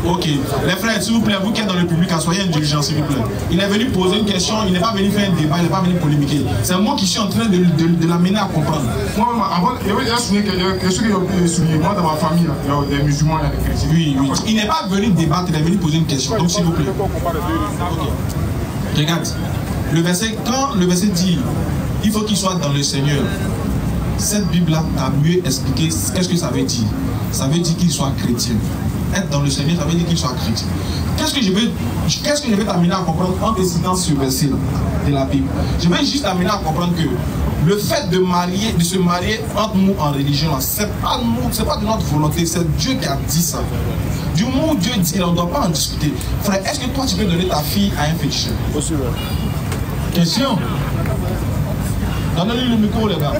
Ok. Les frères, s'il vous plaît, vous qui êtes dans le public, soyez indulgents, s'il vous plaît. Il est venu poser une question, il n'est pas venu faire un débat, il n'est pas venu polémiquer. C'est moi qui suis en train de l'amener à comprendre. Moi, avant, il y a souligné quelque chose que j'ai souligné. Moi, dans ma famille, il y a des musulmans, il y a des chrétiens. Oui. Il n'est pas venu débattre, il est venu poser une question. Donc, s'il vous plaît. Okay. Regarde. Quand le verset dit il faut qu'il soit dans le Seigneur, cette Bible-là a mieux expliqué qu'est-ce que ça veut dire. Ça veut dire qu'il soit chrétien. Être dans le Seigneur, ça veut dire qu'il soit chrétien. Qu'est-ce que je vais t'amener à comprendre en décidant ce verset-là de la Bible? Je vais juste t'amener à comprendre que le fait de se marier entre nous en religion, c'est pas de notre volonté, c'est Dieu qui a dit ça. Du moment où Dieu dit, on ne doit pas en discuter. Frère, est-ce que toi tu peux donner ta fille à un féticheur? Possible. Question. Donnez-lui le micro, les gars.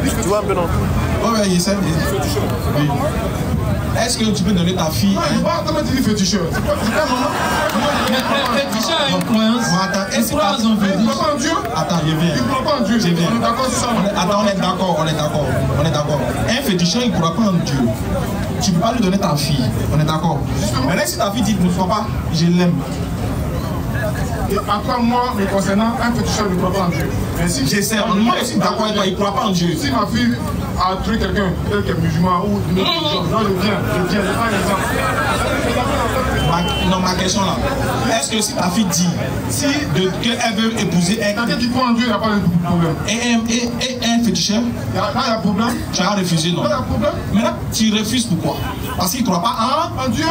Tu vois un peu, non? Oui, il essaie. Oui. Est-ce que tu peux donner ta fille? Comment tu dis féticheur? C'est pas maman? Féticheur a une croyance. Est-ce que il croit pas en Dieu? Attends, je viens. Il croit pas en Dieu. Je viens. On est d'accord sur ça. Attends, on est d'accord. Un féticheur, il ne croit pas en Dieu. Tu ne peux pas lui donner ta fille. On est d'accord. Maintenant, si ta fille dit ne crois pas, je l'aime. Et après moi, me concernant, un féticheur ne croit pas en Dieu. Mais si j'essaie, moi aussi d'accord avec toi, il ne croit pas en Dieu. Si ma fille a tué quelqu'un, peut-être qu'elle est musulman ou une autre religion, non, je viens, je prends un exemple. Non, ma question là, est-ce que si ta fille dit qu'elle veut épouser un quelqu'un qui croit en Dieu, il n'y a pas de problème. Et un féticheur? Là, il y a un problème. Tu as refusé, non? Là, il y a un problème. Maintenant, tu refuses pourquoi? Parce qu'il ne croit pas en Dieu.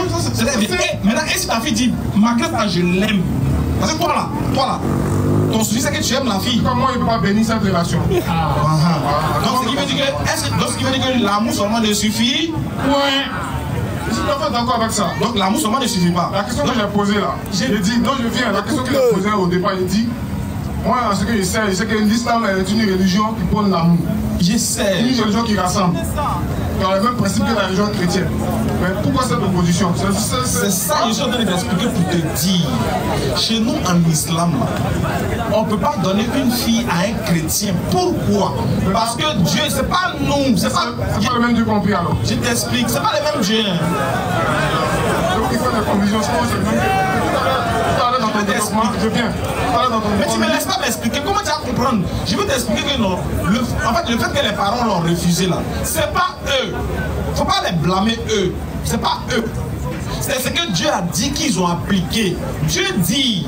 Maintenant, et si ta fille dit, malgré ça, je l'aime. Parce que toi là, ton souci c'est que tu aimes la fille. Comment il ne peut pas bénir cette relation? Donc, ce qui veut dire que l'amour seulement ne suffit. Ouais. Je suis pas d'accord avec ça. Donc l'amour seulement ne suffit pas. La question que j'ai posée là, j'ai dit, non je viens, la question qu'il a posée au départ, il dit, moi ce que je sais que l'islam est une religion qui prône l'amour. Je sais. Une religion qui rassemble. Dans le même principe que la religion chrétienne. Mais pourquoi cette opposition? C'est ça que je suis en train de t'expliquer pour te dire. Chez nous en islam, on ne peut pas donner une fille à un chrétien. Pourquoi? Parce que Dieu, c'est pas nous. C'est pas le même Dieu qu'on prie alors. Je t'explique, c'est pas le même Dieu. Donc il faut des convisions, c'est le même Dieu. Je viens. Mais tu ne me laisses pas m'expliquer. Comment tu vas comprendre? Je veux t'expliquer que non. En fait, le fait que les parents l'ont refusé là, c'est pas eux. Faut pas les blâmer eux. C'est pas eux. C'est ce que Dieu a dit qu'ils ont appliqué. Dieu dit,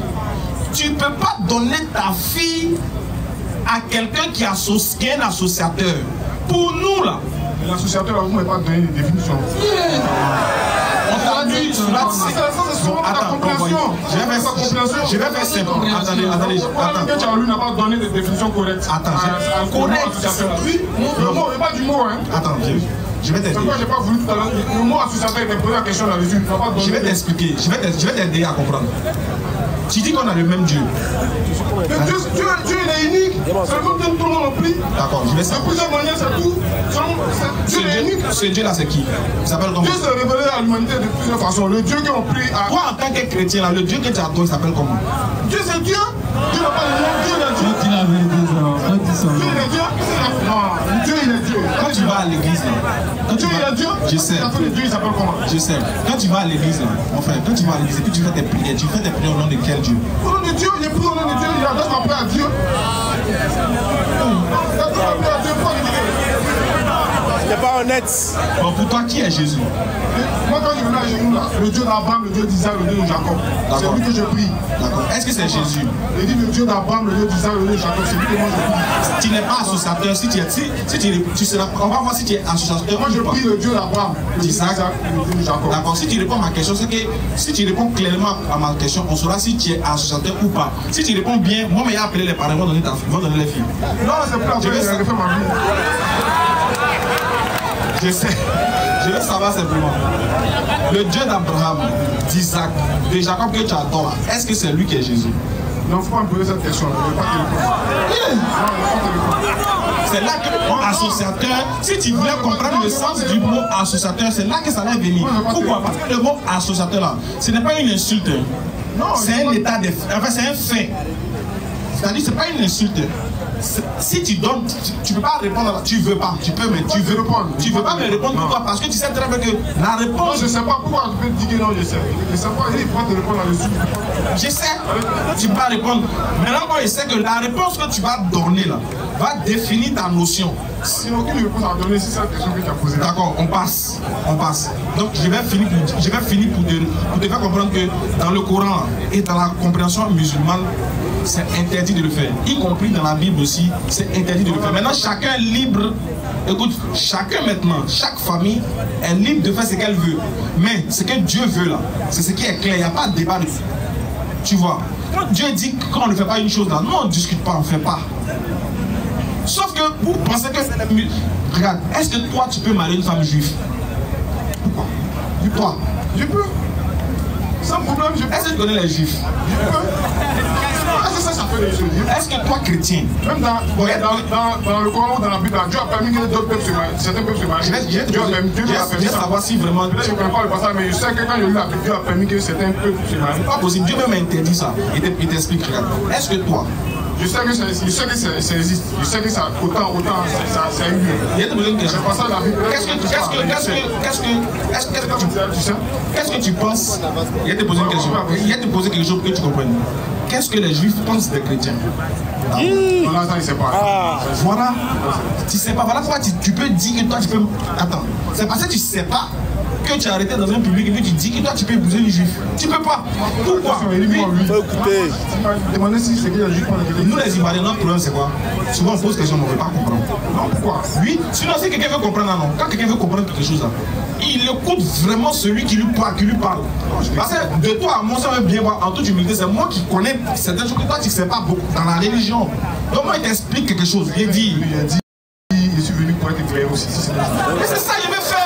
tu ne peux pas donner ta fille à quelqu'un qui est un associateur. Pour nous là. L'associateur, vous ne m'avez pas donné des définitions. On t'a dit sur la compréhension. Je vais faire simple. Attendez. Tu n'as pas donné de définition correcte. Attends, correct. Oui, le mot, il n'y a pas du mot. Attends, je vais t'aider. C'est pourquoi je n'ai pas voulu tout à l'heure. Le mot associateur, il m'a posé la question là-dessus. Je vais t'expliquer. Je vais t'aider à comprendre. Tu dis qu'on a le même Dieu. Mais Dieu il est unique. C'est le même Dieu que tout le monde a pris. D'accord, je vais de plusieurs manières, c'est tout. Dieu est unique. Ce Dieu là, c'est qui? Il s'appelle comment? Dieu s'est révélé à l'humanité de plusieurs façons. Le Dieu qu'on prie à. Toi, en tant que chrétien, là, le Dieu que tu as il s'appelle comment? Dieu, c'est Dieu. Dieu n'a pas de nom. Dieu est Dieu. Dis la vérité, Dieu il est Dieu. Non, Dieu il est Dieu. Quand tu vas à l'église, là. Dieu il est Dieu. Je sais. Dieu il s'appelle comment? Je sais. Quand tu vas à l'église, là, enfin, quand tu vas à l'église et puis tu fais tes prières, tu fais tes prières au nom de quel Dieu? Au nom de Dieu, il est pris au nom de Dieu, il adresse ma prière à Dieu. C'est pas honnête. Bon, pour toi, qui est Jésus? Moi, quand je venais à Jésus, là, le Dieu d'Abraham, le Dieu d'Isaac, le Dieu de Jacob, c'est lui que je prie. D'accord. Est-ce que c'est Jésus? Il dit le Dieu d'Abraham, le Dieu d'Isaac, le Dieu de Jacob, c'est lui que moi je prie. Tu n'es pas associateur. Si tu seras, on va voir si tu es associateur. Moi, je prie le Dieu d'Abraham, le Dieu d'Isaac, le Dieu de Jacob. D'accord. Si tu réponds à ma question, c'est que si tu réponds clairement à ma question, on saura si tu es associateur ou pas. Si tu réponds bien, moi, mais appeler les parents, vont donner les filles. Non, c'est pas après, je vais faire ma vie. Je sais. Je veux savoir simplement. Le Dieu d'Abraham, d'Isaac, de Jacob que tu adores, est-ce que c'est lui qui est Jésus? Non, il ne faut pas me poser cette question. C'est là que associateur, si tu voulais comprendre le sens du mot associateur, c'est là que ça va venir. Pourquoi? Parce que le mot associateur là, ce n'est pas une insulte. C'est un état de fait. Enfin, c'est un fait. C'est-à-dire, ce n'est pas une insulte. Si tu donnes, tu ne peux pas répondre, tu ne veux pas, tu peux, mais tu veux répondre. Tu ne veux pas me répondre pourquoi? Parce que tu sais très bien que la réponse. Non, je ne sais pas pourquoi tu peux te dire que non, je sais. Je ne sais pas, il faut te répondre là-dessus. Je sais, tu peux pas répondre. Maintenant, moi, je sais que la réponse que tu vas donner là va définir ta notion. Si aucune réponse à donner, c'est cette question que tu as posée. D'accord, on passe. Donc, je vais finir pour te faire comprendre que dans le Coran et dans la compréhension musulmane, c'est interdit de le faire. Y compris dans la Bible aussi, c'est interdit de le faire. Maintenant, chacun est libre. Écoute, chacun maintenant, chaque famille est libre de faire ce qu'elle veut. Mais ce que Dieu veut là, c'est ce qui est clair. Il n'y a pas de débat dessus. Tu vois, quand Dieu dit que quand on ne fait pas une chose là, nous on ne discute pas, on ne fait pas. Sauf que vous pensez que c'est mieux. Regarde, est-ce que toi tu peux marier une femme juive? Pourquoi? Toi, je peux. Sans problème, je peux. Est-ce que tu connais les juifs? Je peux. Est-ce que ça fait des choses? Est-ce que toi, chrétien? Même dans le Coran ou dans la Bible, Dieu a permis que d'autres peuples se marient. Certains peuples se marient. Je vais savoir si vraiment. Je ne connais pas le passage, mais je sais que quand je lis la Bible, Dieu a permis que certains peuples se marient. Pas possible. Dieu même interdit ça. Il t'explique. Est-ce que toi? Je sais que ça existe. Je sais que ça, autant, ça a eu lieu. Il y a une question. Qu'est-ce que tu penses? Il y a te poser une question. Il y a te poser quelque chose pour que tu comprennes. Qu'est-ce que les juifs pensent des chrétiens? Non, là, ça, il ne sait pas. Voilà. Tu ne sais pas. Voilà pourquoi tu peux dire que toi, tu peux. Attends. C'est parce que tu ne sais pas que tu es arrêté dans un public et que tu dis que toi tu peux épouser une juive. Tu peux pas. Pourquoi? Écoutez, demandez si c'est que les juifs. Nous les Ivoiriens, notre problème c'est quoi? Souvent on pose question, on ne veut pas comprendre. Non, pourquoi? Oui, sinon si quelqu'un veut comprendre, non. Quand quelqu'un veut comprendre quelque chose là, il écoute vraiment celui qui lui parle. Parce que de toi à moi, ça veut bien voir en toute humilité, c'est moi qui connais certaines choses que toi tu ne sais pas beaucoup dans la religion. Donc moi il t'explique quelque chose. Il dit, je suis venu pour être clair aussi. Mais c'est ça qu'il veut faire.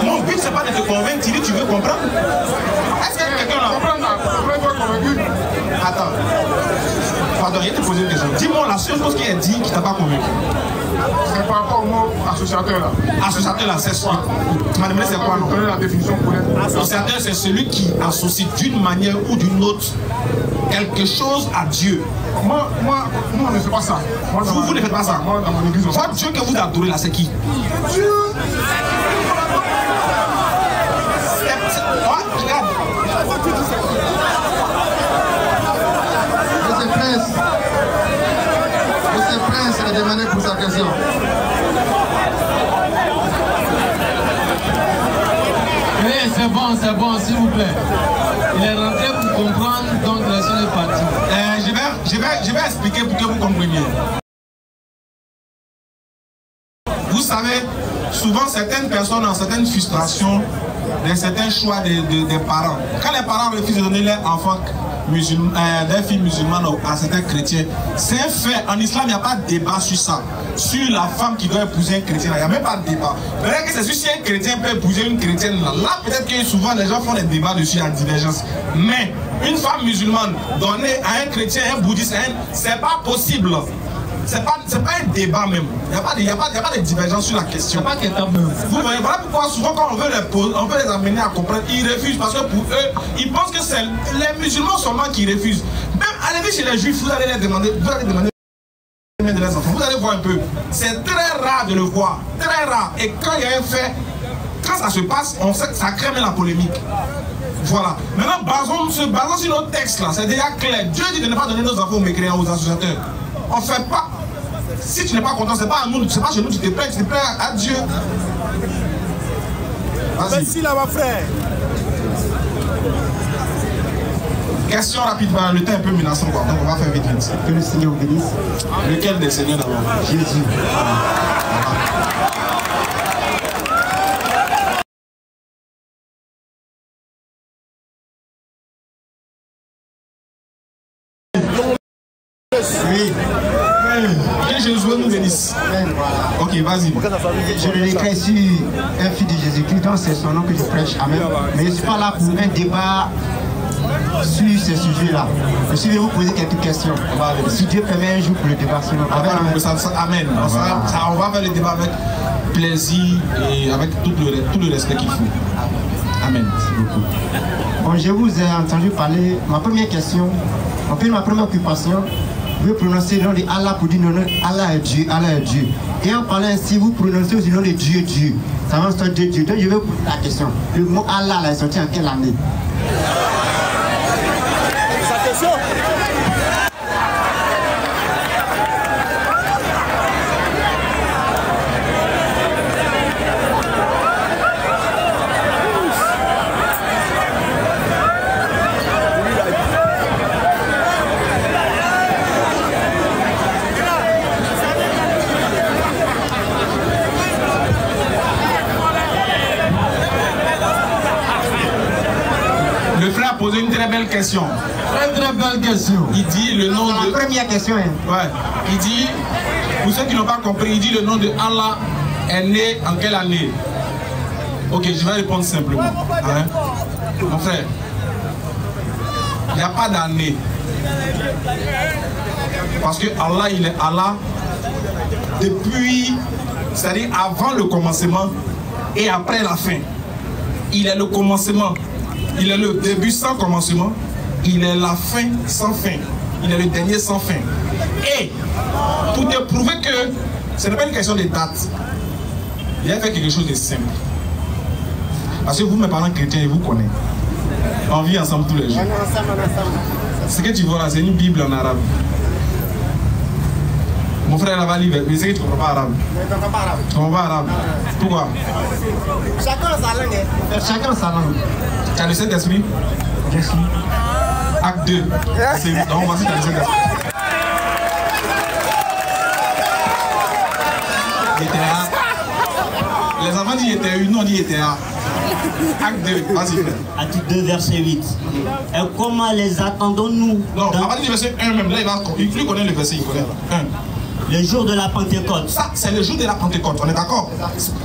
Mon but c'est pas de te convaincre, tu dis tu veux comprendre. Est-ce que quelqu'un là Attends. Pardon, il te poser une question. Dis-moi la seule chose qui est dit qui t'a pas convaincu. C'est par rapport au mot associateur là. Associateur là, c'est quoi? Tu m'as demandé c'est quoi non? La définition pour être associateur, c'est celui qui associe d'une manière ou d'une autre quelque chose à Dieu. Moi, on ne fait pas ça. Vous ne faites pas ça. Moi, dans mon église, votre Dieu que vous adorez là, c'est qui? Dieu. Monsieur Prince a demandé pour sa question. Oui, c'est bon, s'il vous plaît. Il est rentré pour comprendre, donc laissons les parties. Je vais expliquer pour que vous compreniez. Vous savez, souvent certaines personnes ont certaines frustrations de certains choix des parents. Quand les parents refusent de donner leur enfant des filles musulmanes à certains chrétiens, c'est un fait. En islam, il n'y a pas de débat sur ça. Sur la femme qui doit épouser un chrétien, il n'y a même pas de débat. Peut-être que c'est sûr si un chrétien peut épouser une chrétienne, là peut-être que souvent les gens font des débats dessus à divergence. Mais une femme musulmane donnée à un chrétien, un bouddhiste, c'est pas possible. C'est pas un débat même. Il n'y a pas de divergence sur la question. Vous voyez, voilà pourquoi souvent quand on veut les amener à comprendre, ils refusent parce que pour eux, ils pensent que c'est les musulmans seulement qui refusent. Même allez chez les juifs, vous allez les demander de les enfants. Vous allez voir un peu. C'est très rare de le voir. Très rare. Et quand il y a un fait, quand ça se passe, on sait que ça crée la polémique. Voilà. Maintenant, basons sur notre texte là, c'est déjà clair. Dieu dit de ne pas donner nos enfants aux mécréants, aux associateurs. On ne fait pas. Si tu n'es pas content, c'est pas à nous, c'est pas chez nous, tu te plains à Dieu. Merci là, ma frère. Question rapide, le temps est un peu menaçant, quoi. Donc on va faire vite. Que le Seigneur vous bénisse. Lequel des seigneurs d'abord? Jésus. Oui. Que Jésus nous bénisse. Ok, vas-y. Je l'écris sur un fils de Jésus-Christ, donc c'est son nom que je prêche. Amen. Mais je ne suis pas là pour un débat sur ce sujet-là. Je suis venu vous poser quelques questions. Si Dieu permet un jour pour le débat, sinon. Amen. On va faire le débat avec plaisir et avec tout le respect qu'il faut. Amen. Merci beaucoup. Bon, je vous ai entendu parler. Ma première question, ma première occupation, vous prononcez le nom de Allah pour dire non, Allah est Dieu, Allah est Dieu. Et en parlant ainsi, vous prononcez aussi le nom de Dieu, Dieu. Ça va sortir de Dieu. Donc je vais vous poser la question. Le mot Allah là, est sorti en quelle année? Sa question. Poser une très belle question. Très belle question. Il dit le nom de... La première question. Hein. Ouais. Il dit, pour ceux qui n'ont pas compris, il dit le nom de Allah est né en quelle année? Ok, je vais répondre simplement. Hein? Mon frère, il n'y a pas d'année. Parce que Allah, il est Allah depuis, c'est-à-dire avant le commencement et après la fin. Il est le commencement. Il est le début sans commencement, il est la fin sans fin, il est le dernier sans fin. Et pour te prouver que ce n'est pas une question de date, il a fait quelque chose de simple. Parce que vous, mes parents chrétiens, ils vous connaissent. On vit ensemble tous les jours. Ce que tu vois là, c'est une Bible en arabe. Mon frère là-bas lit, mais c'est que tu ne comprends pas arabe. Je ne comprends pas arabe. Tu ne comprends pas arabe. Pourquoi? Chacun sa langue. Chacun sa langue. Tu as le Saint-Esprit? Je suis. Acte 2. Donc voici tu as le Saint-Esprit. Il était là. Les enfants disent il était une, non, on dit il était là. Acte 2, vas-y frère. Acte 2, verset 8. Et comment les attendons-nous? Non, à partir du verset 1 même, là il connaît le verset, il connaît. 1. Le jour de la Pentecôte. Ça, c'est le jour de la Pentecôte, on est d'accord?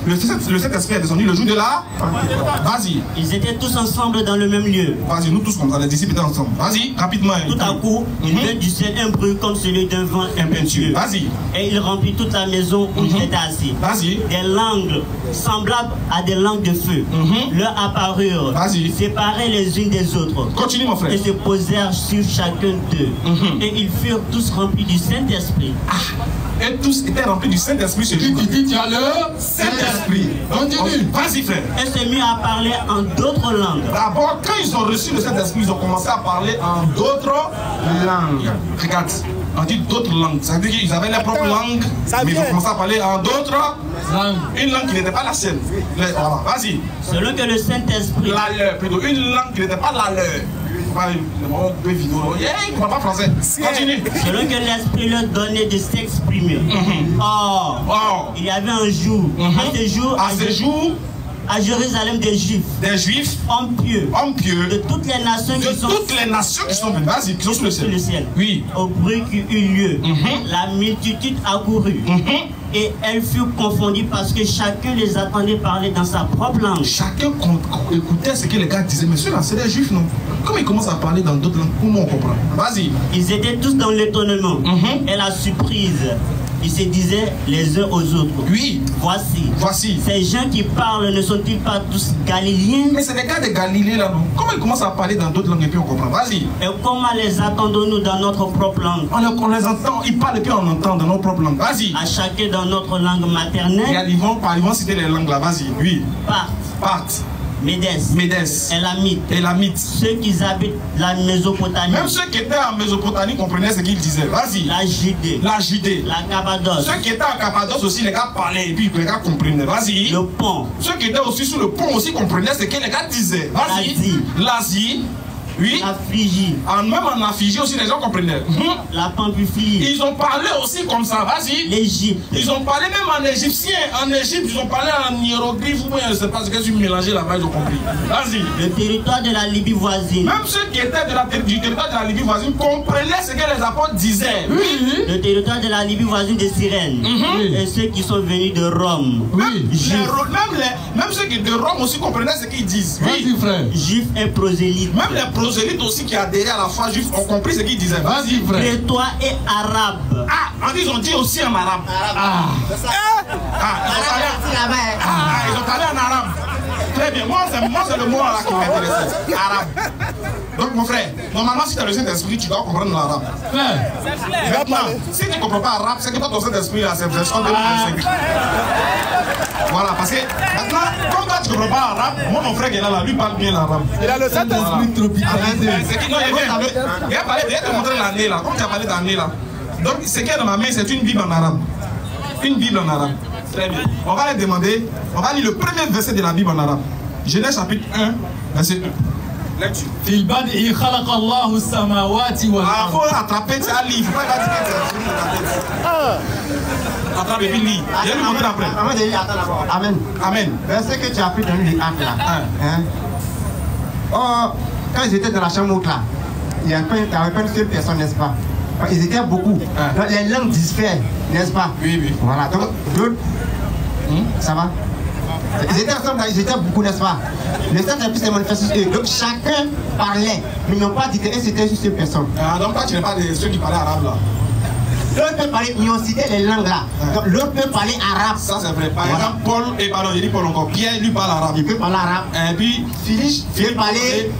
Le Saint-Esprit est descendu le jour de la Pentecôte. Vas-y. Ils étaient tous ensemble dans le même lieu. Vas-y, nous tous comme ça, les disciples étaient ensemble. Vas-y, rapidement. Tout à coup, il vint du ciel un bruit comme celui d'un vent impétueux. Vas-y. Et il remplit toute la maison où ils étaient assis. Vas-y. Des langues semblables à des langues de feu leur apparurent, vas-y, séparées les unes des autres. Continue mon frère. Et se posèrent sur chacun d'eux. Et ils furent tous remplis du Saint-Esprit. Et tous étaient remplis du Saint-Esprit ce jour. Tu as le Saint-Esprit. Continue. Vas-y frère. Et se mit à parler en d'autres langues. D'abord, quand ils ont reçu le Saint-Esprit, ils ont commencé à parler en d'autres langues. Regarde, on dit d'autres langues. Ça veut dire qu'ils avaient leur propre langue, mais ils ont commencé à parler en d'autres langues. Une langue qui n'était pas la sienne. Voilà, vas-y. Selon que le Saint-Esprit. La leur, plutôt. Une langue qui n'était pas la leur. Il ne comprend pas français. Continue. Selon que l'Esprit leur donnait de s'exprimer. Or, il y avait un jour, à ce jour, à Jérusalem des Juifs, hommes pieux, de toutes les nations qui sont venues, vas-y, qui sont sous le ciel. Oui. Au bruit qui eut lieu, la multitude accourut. Et elle fut confondue parce que chacun les attendait parler dans sa propre langue. Chacun écoutait ce que les gars disaient. Mais ceux-là, c'est des juifs, non? Comment ils commencent à parler dans d'autres langues? Comment on comprend? Vas-y. Ils étaient tous dans l'étonnement et la surprise. Ils se disaient les uns aux autres. Oui. Voici. Ces gens qui parlent ne sont-ils pas tous galiléens? Mais c'est des gars de Galilée là, non? Comment ils commencent à parler dans d'autres langues et puis on comprend? Vas-y. Et comment les attendons-nous dans notre propre langue? On les entend, ils parlent et puis on entend dans notre propre langue. Vas-y. À chacun dans notre langue maternelle. Et ils vont citer les langues là, vas-y. Oui. Parthes. Médès, Élamites, ceux qui habitent la Mésopotamie. Même ceux qui étaient en Mésopotamie comprenaient ce qu'ils disaient. Vas-y. La Judée, la Cappadoce. Ceux qui étaient en Cappadoce aussi, les gars parlaient et puis les gars comprenaient. Vas-y. Le pont. Ceux qui étaient aussi sous le pont aussi comprenaient ce que les gars disaient. Vas-y. L'Asie. Oui. La Phrygie. Même en Phrygie aussi, les gens comprenaient. La Pamphylie. Ils ont parlé aussi comme ça, vas-y. L'Égypte. Ils ont parlé même en égyptien. En Égypte, ils ont parlé en hiéroglyphe. Je ne sais pas ce que tu mélangeais là-bas, ils ont compris. Vas-y. Le territoire de la Libye voisine. Même ceux qui étaient du territoire de la Libye voisine comprenaient ce que les apôtres disaient. Oui. Le territoire de la Libye voisine de Cyrène. Et ceux qui sont venus de Rome. Oui. Même ceux qui de Rome aussi comprenaient ce qu'ils disent. Oui, frère. Juifs et prosélytes. Même les prosélytes aussi qui adhéraient à la foi juive ont compris ce qu'ils disaient. Vas-y, frère. Crétois et arabes. Ils ont dit aussi en arabe. Ils ont parlé en arabe. Très bien. Moi, c'est le mot là qui m'intéresse. Arabe. Donc, mon frère, normalement, si tu as le Saint-Esprit, tu dois comprendre l'arabe. Maintenant, si tu ne comprends pas l'arabe, c'est que toi, ton Saint-Esprit, là, c'est version 2025. Voilà, parce que maintenant, comme toi, tu ne comprends pas l'arabe, moi, mon frère qui est là, lui parle bien l'arabe. Il a le Saint-Esprit tropicalisé. Il a parlé, de te montrer l'année là, comme tu as parlé d'année là. Donc, ce qu'il y a dans ma main, c'est une Bible en arabe. Une Bible en arabe. Très bien. On va les demander, on va lire le premier verset de la Bible en arabe. Genèse chapitre 1, verset 1. Lecture. Il faut attraper ça, il ne faut pas dire attrape et puis lis. Je vais lui montrer après. Amen. Amen. Verset que tu as pris dans le livre là. Quand ils étaient dans la chambre haute là, il n'y avait pas une seule personne, n'est-ce pas? Ils étaient beaucoup. Donc, les langues diffèrent, n'est-ce pas? Oui. Voilà, donc d'autres. Ça va? Ils étaient ensemble, ils étaient beaucoup, n'est-ce pas? Le Saint-Esprit s'est manifesté sur eux. Donc chacun parlait, mais ils n'ont pas dit que c'était juste une personne. Donc toi, tu n'es pas de ceux qui parlaient arabe là. L'autre peut parler, ils ont cité les langues là. Donc l'autre peut parler arabe. Ça c'est vrai. Par exemple, Paul, j'ai dit Paul encore, Pierre lui parle arabe. Il peut parler arabe. Et puis, Philippe peut parler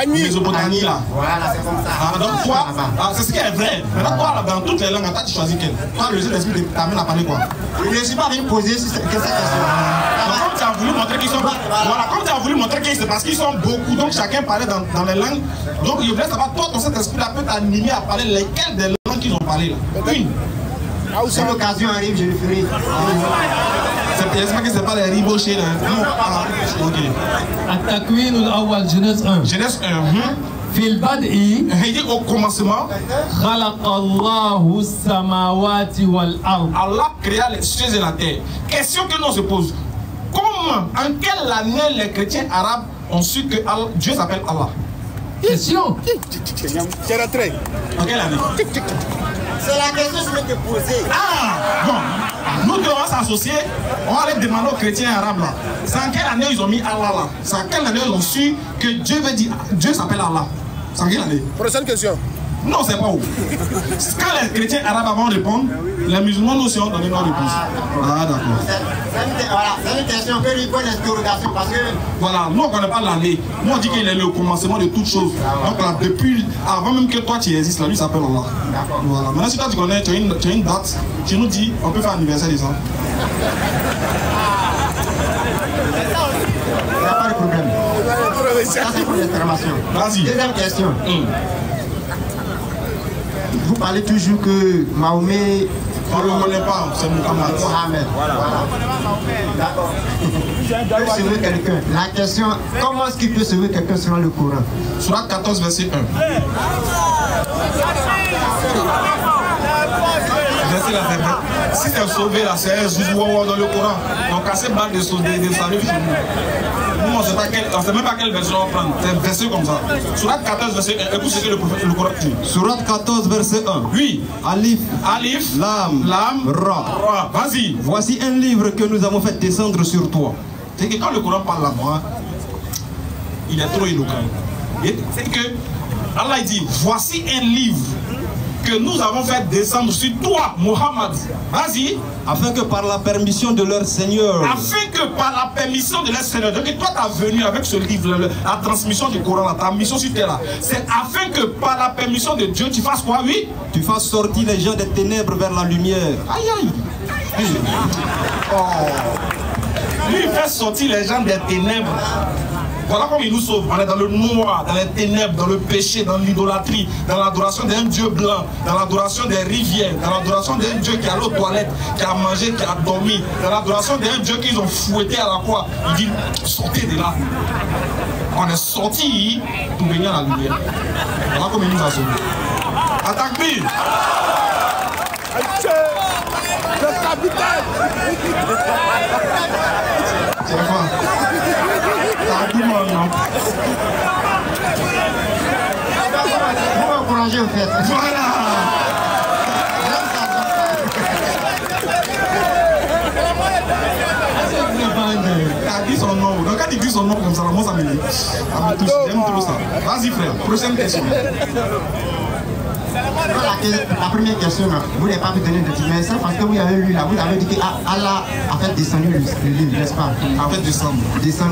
Mésopotamie là. Voilà, c'est comme ça. Donc toi, c'est ce qui est vrai. Maintenant toi là, dans toutes les langues, tu choisis quelle? Toi le Saint-Esprit t'amène à parler quoi? Je ne suis pas venu poser cette question. Comme tu as voulu montrer qu'ils sont voilà, comme tu as voulu montrer que c'est parce qu'ils sont beaucoup, donc chacun parlait dans les langues. Donc je voulais savoir, toi ton Saint-Esprit là peut t'animer à parler lesquelles des langues qu'ils ont parlé là. Une. Si l'occasion arrive, je le ferai. J'espère que ce n'est pas les ribochés là. Non. Ok. At-Takwin al-Awwal, Genèse 1. Genèse 1. Fil bad'i, Il dit au commencement, khalaqallahu as-samawati wal ard. Allah créa les cieux et la terre. Question que l'on se pose. Comment, en quelle année les chrétiens arabes ont su que Dieu s'appelle Allah? Question. C'est rentré. En quelle année? C'est la question que je vais te poser. Ah, bon. Nous devons s'associer. On va aller demander aux chrétiens arabes là. C'est en quelle année ils ont mis Allah là? C'est en quelle année ils ont su que Dieu veut dire Dieu s'appelle Allah? C'est en quelle année? Prochaine question. Non, c'est pas où. Quand les chrétiens arabes vont répondre, les musulmans aussi ont donné leur réponse. Ah, d'accord. C'est une question, on peut lui poser l'interrogation parce que. Voilà, nous on ne connaît pas l'année. Nous on dit qu'il est le commencement de toutes choses. Donc là, depuis, avant même que toi tu existes, là, lui s'appelle Allah. Voilà. Maintenant, si toi tu connais, tu as une date, tu nous dis, on peut faire anniversaire de ça. Il n'y a pas de problème. Ça, c'est pour l'information. Vas-y. Deuxième question. Vous parlez toujours que Mahomet. On ne le connaît pas, c'est Mohamed. Mohamed. Voilà. D'accord. Il peut sauver quelqu'un. La question, comment est-ce qu'il peut sauver quelqu'un selon le Coran? Surat 14, verset 1. Verset là, si c'est sauvé là, c'est un zouzouawa dans le Coran. Donc, assez bas de sauver des saluts chez nous. Nous, on ne sait même pas quelle version on prend. C'est un verset comme ça. Surat 14, verset 1. Écoute ce que le Coran dit. Surat 14, verset 1. Oui. Alif. Lam. Ra. Vas-y. Voici un livre que nous avons fait descendre sur toi. C'est que quand le Coran parle là-bas, il est trop éloquent. C'est que Allah dit, voici un livre que nous avons fait descendre sur toi, Mohammed. Vas-y. Afin que par la permission de leur Seigneur. Afin que par la permission de leur Seigneur. Donc toi, tu es venu avec ce livre, la transmission du Coran, ta mission sur terre là. C'est afin que par la permission de Dieu, tu fasses quoi, oui? Tu fasses sortir les gens des ténèbres vers la lumière. Aïe, aïe. Oh. Lui, il fait sortir les gens des ténèbres. Voilà comment il nous sauve. On est dans le noir, dans les ténèbres, dans le péché, dans l'idolâtrie, dans l'adoration d'un Dieu blanc, dans l'adoration des rivières, dans l'adoration d'un Dieu qui a l'eau toilette, qui a mangé, qui a dormi, dans l'adoration d'un Dieu qu'ils ont fouetté à la croix. Il dit, sortez de là. On est sorti pour venir à la lumière. Voilà comment il nous a sauvés. Attaque bien. Le capitaine. C'est quoi? T'as dit mon nom. Vous m'encouragez au fait. Voilà. T'as dit son nom. Donc quand il dit son nom comme ça, moi ça me touche. J'aime trop ça. Vas-y frère, prochaine question. La première question, vous n'avez pas pu donner de dimension parce que vous avez lu là, vous avez dit que Allah a fait descendre le livre, n'est-ce pas? En fait descendre sur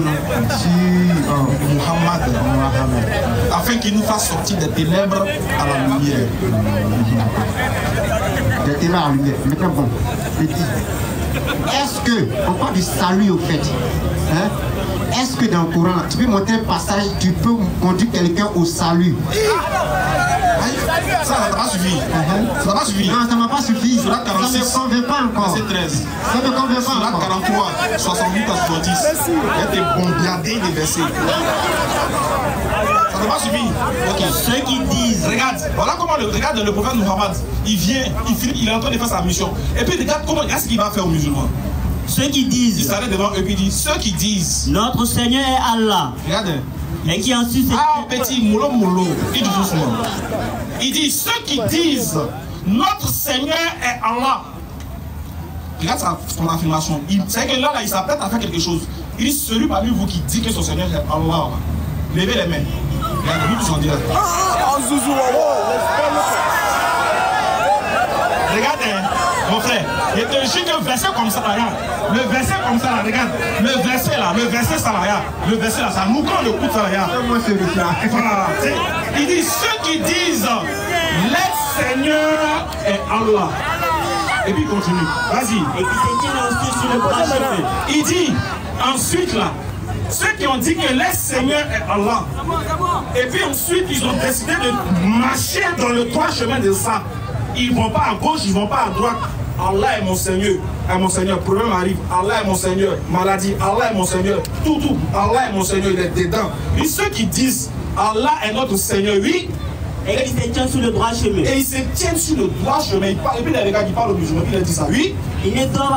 Muhammad. Afin qu'il nous fasse sortir des ténèbres à la lumière. Des ténèbres à la lumière. Maintenant bon, je dis, est-ce que, on parle du salut au fait, hein? Est-ce que dans le Coran, tu peux montrer un passage, tu peux conduire quelqu'un au salut? Ça n'a pas suffi. Ça n'a pas suffi. Non, ça ne m'a pas suffi. Surat 46, ça ne me convainc pas encore. verset 13. Ça ne me convainc pas Surat encore. 43, 68 à 70. Il y a des bombardés des versets. Ça n'a pas suffi. Ok. Ceux qui disent. Regarde, voilà comment regarde le prophète Muhammad. Il vient, il est en train de faire sa mission. Et puis regarde comment, regarde ce qu'il va faire aux musulmans. Ceux qui disent. Il s'arrête devant eux et puis il dit, ceux qui disent. Notre Seigneur est Allah. Regarde. Et qui ensuite. Ah, petit moulot moulot. Il dit doucement. Il dit, ceux qui disent, notre Seigneur est Allah. Regarde son affirmation. C'est que là, il s'apprête à faire quelque chose. Il dit, celui parmi vous qui dit que son Seigneur est Allah. Levez les mains. Regardez, nous tous en direct. Regardez, mon frère, je te logique un verset comme ça, regarde. Le verset comme ça, là, regarde. Le verset là, le verset ça, là, regarde. Le verset là, ça nous quand le coup ça, regarde. Voilà. Il dit ceux qui disent le Seigneur est Allah. Et puis il continue. Vas-y. Et qui se tiennent aussi sur le droit chemin. Il dit ensuite là, ceux qui ont dit que le Seigneur est Allah. Et puis ensuite ils ont décidé de marcher dans le droit chemin de ça. Ils ne vont pas à gauche, ils ne vont pas à droite. Allah est mon Seigneur. Mon Seigneur, problème arrive. Allah est mon Seigneur. Maladie, Allah est mon Seigneur. Tout. Allah est mon Seigneur, il est dedans. Et ceux qui disent Allah est notre Seigneur, oui. Et qui se tiennent sur le droit chemin. Et ils se tiennent sur le droit chemin. Et puis les gars qui parlent au musulman, il a dit ça, oui. Ils ne doivent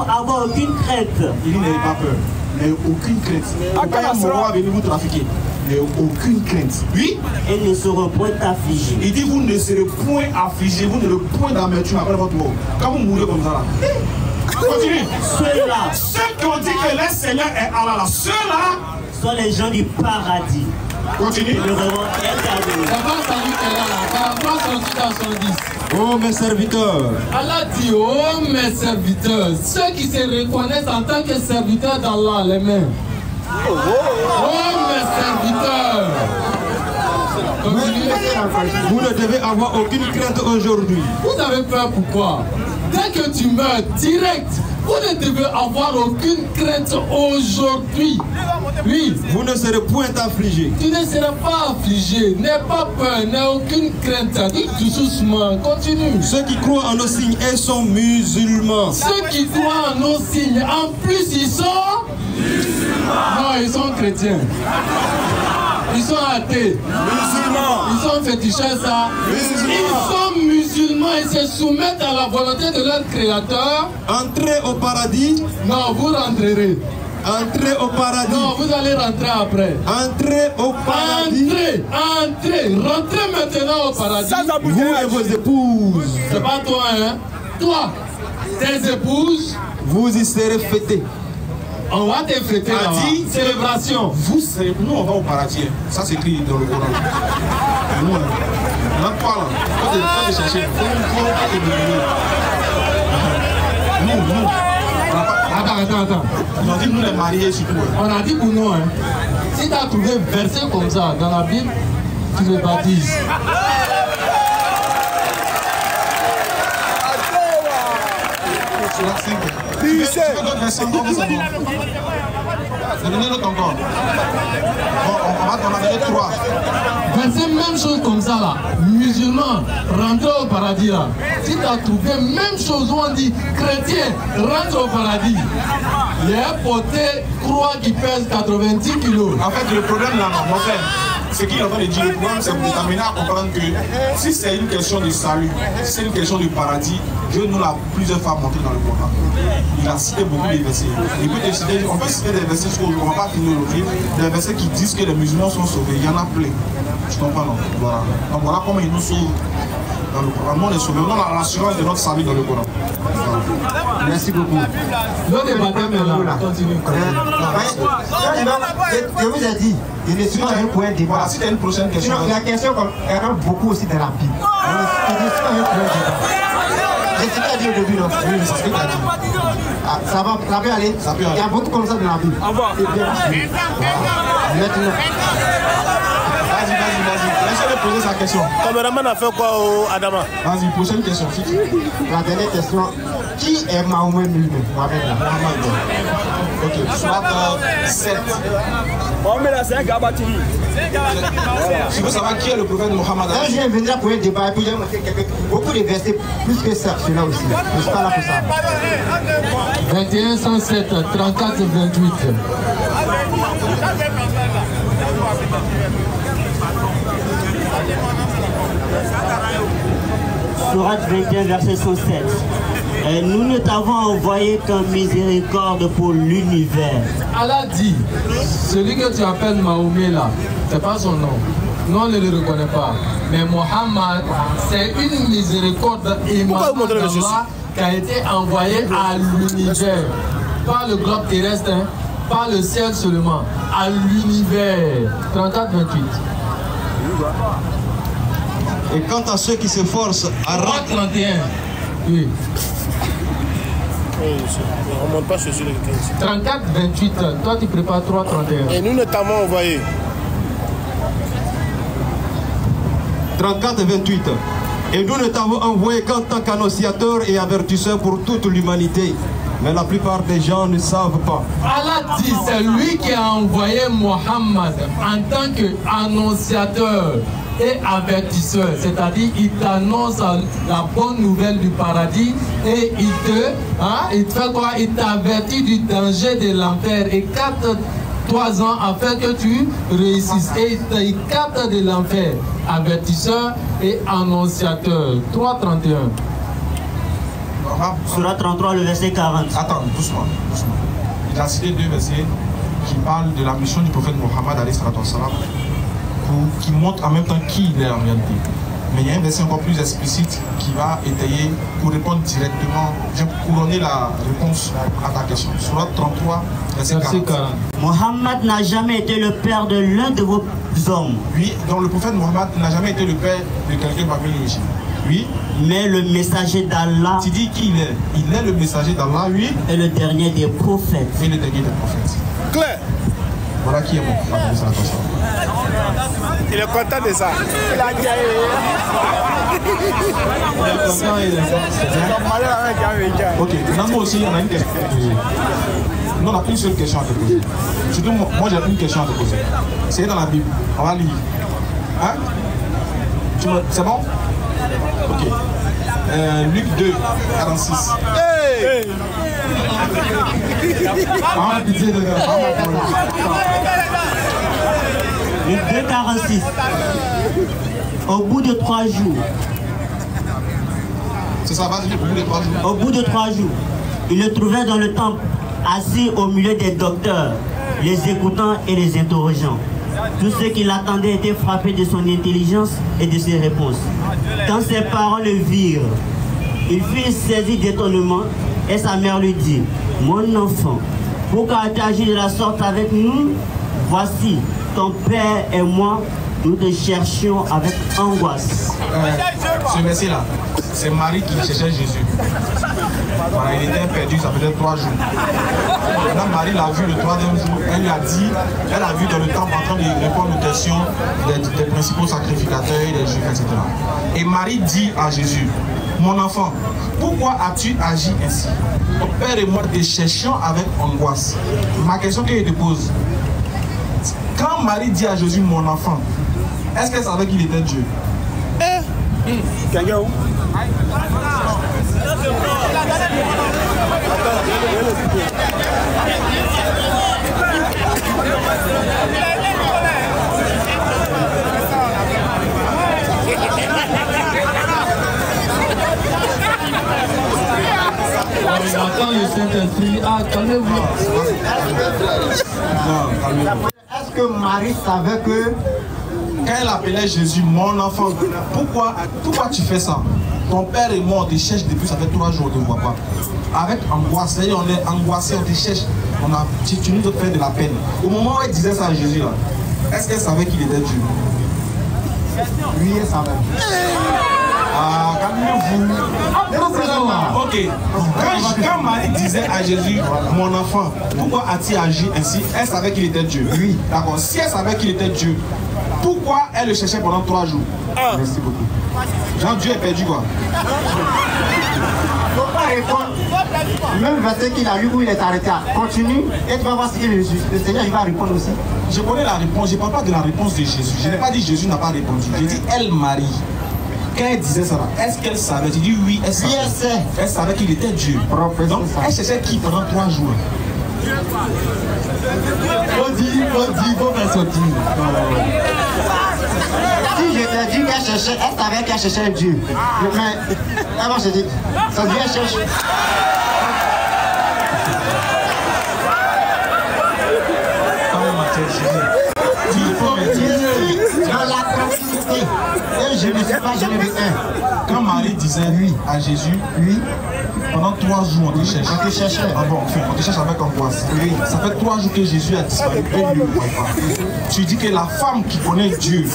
avoir aucune crainte. Il dit n'ayez pas peur. Mais aucune crainte. Quand mon roi venir vous trafiquer. Mais aucune crainte. Oui. Et ne seront point affligés. Il dit vous ne serez point affligés, vous n'aurez point d'amertume après votre mort. Quand vous mourrez comme ça là. Continue. Ceux-là. Ceux qui ont dit que le Seigneur est Allah là. Ceux-là sont les gens du paradis. Continue. Oh mes serviteurs. Allah dit, oh mes serviteurs, ceux qui se reconnaissent en tant que serviteurs d'Allah, les mains. Oh mes serviteurs. Vous ne devez avoir aucune crainte aujourd'hui. Vous avez peur pourquoi? Dès que tu meurs direct, vous ne devez avoir aucune crainte aujourd'hui. Oui. Vous ne serez point affligés. Tu ne seras pas affligé. N'aie pas peur, n'aie aucune crainte. Dis tout doucement, continue. Ceux qui croient en nos signes et sont musulmans. Ceux qui croient en nos signes, en plus ils sont musulmans. Non, ils sont chrétiens. Ils sont athées. Musulmans. Ils sont fétichistes, ça. Musulmans. Ils sont musulmans et se soumettent à la volonté de leur créateur. Entrez au paradis. Non, vous rentrerez. Entrez au paradis. Non, vous allez rentrer après. Entrez au paradis. Entrez. Rentrez maintenant au paradis. Vous et vos épouses. C'est pas toi, hein. Toi, tes épouses. Vous y serez fêtés. On va te fêter là-bas. Célébration. Vous serez, nous on va au paradis. Ça c'est écrit dans le Coran. Nous, on n'a pas là. Quand tu cherches, nous. Attends. On a dit nous les mariés surtout. On a dit pour nous, hein. Si tu as trouvé un verset comme ça dans la Bible, tu le baptises. Donnez l'autre encore. On a donné 3. Verset même chose comme ça là. Musulman, rentre au paradis là. Si tu as trouvé même chose où on dit chrétien, rentre au paradis. Il y a un porté croix qui pèse 90 kilos. En fait, le problème là, mon frère, ce qu'il est en train de dire, le problème, c'est pour vous amener à comprendre que si c'est une question de salut, si c'est une question de paradis, Dieu nous l'a plusieurs fois montré dans le Coran. Il a cité beaucoup de versets. Il peut décider, on peut citer des versets qu'on ne va pas finir aujourd'hui, des versets qui disent que les musulmans sont sauvés. Il y en a plein. Je comprends, non? Voilà. Donc voilà comment il nous sauve dans le Coran. Nous, on est sauvés. On a l'assurance de notre salut dans le Coran. Voilà. Merci beaucoup. Le baptême est là. Continue. Je vous ai dit, il ne suis pas un point de débat. Voilà, si tu as une prochaine question. La question, elle rentre beaucoup aussi dans la Bible. Il ne suis pas un point de débat. C'est ce que tu as dit au début, non? Oui, c'est ce que tu as dit. Ah, ça peut aller? Ça peut aller. Il y a beaucoup comme ça dans la Bible. C'est bien. Maintenant. Vas-y. Laissez-le poser sa question. Caméraman a fait quoi au Adama? Vas-y, prochaine question. La dernière question. Qui est Mahomet lui-même? Ok, soit 7. Mahomet là, c'est un gars bâti. Tu veux savoir qui est le prophète Mohammed? Je viens venir pour un débat et puis j'ai montré beaucoup de versets, plus que ça, cela aussi. Je ne suis pas là pour ça. 21, 107, 34, 28. Sourate 21, verset 107. Nous ne t'avons envoyé qu'en miséricorde pour l'univers. Allah dit, celui que tu appelles Mahomet là, c'est pas son nom. Nous on ne le reconnaît pas. Mais Mohammed, c'est une miséricorde émanant d'Allah qui a été envoyée à l'univers. Pas le globe terrestre, hein, pas le ciel seulement, à l'univers. 34, 28. Et quant à ceux qui s'efforcent à rendre... 31. Oui. On ne monte pas sur le 15. 34, 28, toi tu prépares 3, 31. Et nous notamment envoyé. 34 et 28. Et nous ne t'avons envoyé qu'en tant qu'annonciateur et avertisseur pour toute l'humanité. Mais la plupart des gens ne savent pas. Allah dit, c'est lui qui a envoyé Mohammed en tant qu'annonciateur et avertisseur. C'est-à-dire, il t'annonce la bonne nouvelle du paradis et il te fait quoi? Il t'avertit du danger de l'enfer et 3 ans afin que tu réussisses. Et il capte de l'enfer. Avertisseur et annonciateur. 3.31. Surah 33, le verset 40. Attends, doucement. Il a cité 2 versets qui parlent de la mission du prophète Mohammed qui montre en même temps qui il est en réalité. Mais il y a un verset encore plus explicite qui va étayer pour répondre directement. Je vais couronner la réponse à ta question. Surah 33, verset 40. Mohammed n'a jamais été le père de l'un de vos hommes. Oui, donc le prophète Mohammed n'a jamais été le père de quelqu'un parmi nous ici. Oui. Mais le messager d'Allah. Tu dis qui il est? Il est le messager d'Allah, oui. Et le dernier des prophètes. Et le dernier des prophètes. Claire. Voilà qui est mon prophète. Il est content de ça. Il a dit. Ok, maintenant aussi, on a une question. Nous, on a une seule question à te poser. Surtout, moi, j'ai une question à te poser. C'est dans la Bible. On va lire. Hein? C'est bon? Ok. Luc 2, 46. Hey! Luc 2, 46. Au bout de 3 jours. C'est ça, vas-y, au bout de 3 jours. Au bout de 3 jours, il le trouvait dans le temple, assis au milieu des docteurs, les écoutant et les interrogeant. Tous ceux qui l'attendaient étaient frappés de son intelligence et de ses réponses. Quand ses parents le virent, il fut saisi d'étonnement et sa mère lui dit: mon enfant, pourquoi as-tu agi de la sorte avec nous? Voici, ton père et moi, nous te cherchions avec angoisse. Ce verset-là, c'est Marie qui cherchait Jésus. Voilà, il était perdu, ça faisait 3 jours. Maintenant, Marie l'a vu le 3e jour. Elle lui a dit, elle a vu dans le temple en train de répondre aux questions des principaux sacrificateurs, des juifs, etc. Et Marie dit à Jésus: mon enfant, pourquoi as-tu agi ainsi? Ton père et moi te cherchions avec angoisse. Ma question que je te pose, quand Marie dit à Jésus mon enfant, est-ce qu'elle savait qu'il était Dieu? On entend le Saint-Esprit. Ah, calmez-vous. Est-ce que Marie savait que... Quand elle appelait Jésus mon enfant, pourquoi tu fais ça? Ton père et moi on te cherche depuis ça fait 3 jours, on ne te voit pas. Avec angoisse, c'est-à-dire on est angoissé, on te cherche, tu nous as fait de la peine. Au moment où elle disait ça à Jésus là, est-ce qu'elle savait qu'il était Dieu? Oui, elle savait. Ah, calmez-vous. Ok. Quand Marie disait à Jésus, mon enfant, pourquoi as-tu agi ainsi? Elle savait qu'il était Dieu. Oui. D'accord. Si elle savait qu'il était Dieu, pourquoi elle le cherchait pendant 3 jours? Merci beaucoup. Jean, Dieu est perdu quoi? Faut pas répondre. Même verset qu'il a lu où il est arrêté. Continue et tu vas voir ce qu'il est. Le Seigneur il va répondre aussi. Je connais la réponse. Je ne parle pas de la réponse de Jésus. Je n'ai pas dit Jésus n'a pas répondu. J'ai dit elle, Marie. Quand elle disait ça, est-ce qu'elle savait? Tu dis oui, elle savait. Oui, elle sait. Elle savait qu'il était Dieu. Donc elle cherchait qui pendant 3 jours? Faut faire sortir. Si je t'ai dit qu'elle cherchait, elle savait qu'elle cherchait Dieu. Mais elle va se dire, ça Dieu cherche. Dans la tranquillité. Et je ne suis pas généreux. Quand Marie disait oui à Jésus, oui, Pendant 3 jours, on te cherche. On te cherchait. Ah bon, enfin, on te cherche avec angoisse. Oui. Ça fait 3 jours que Jésus a disparu. Et lui ne croit pas. Tu dis que la femme qui connaît Dieu,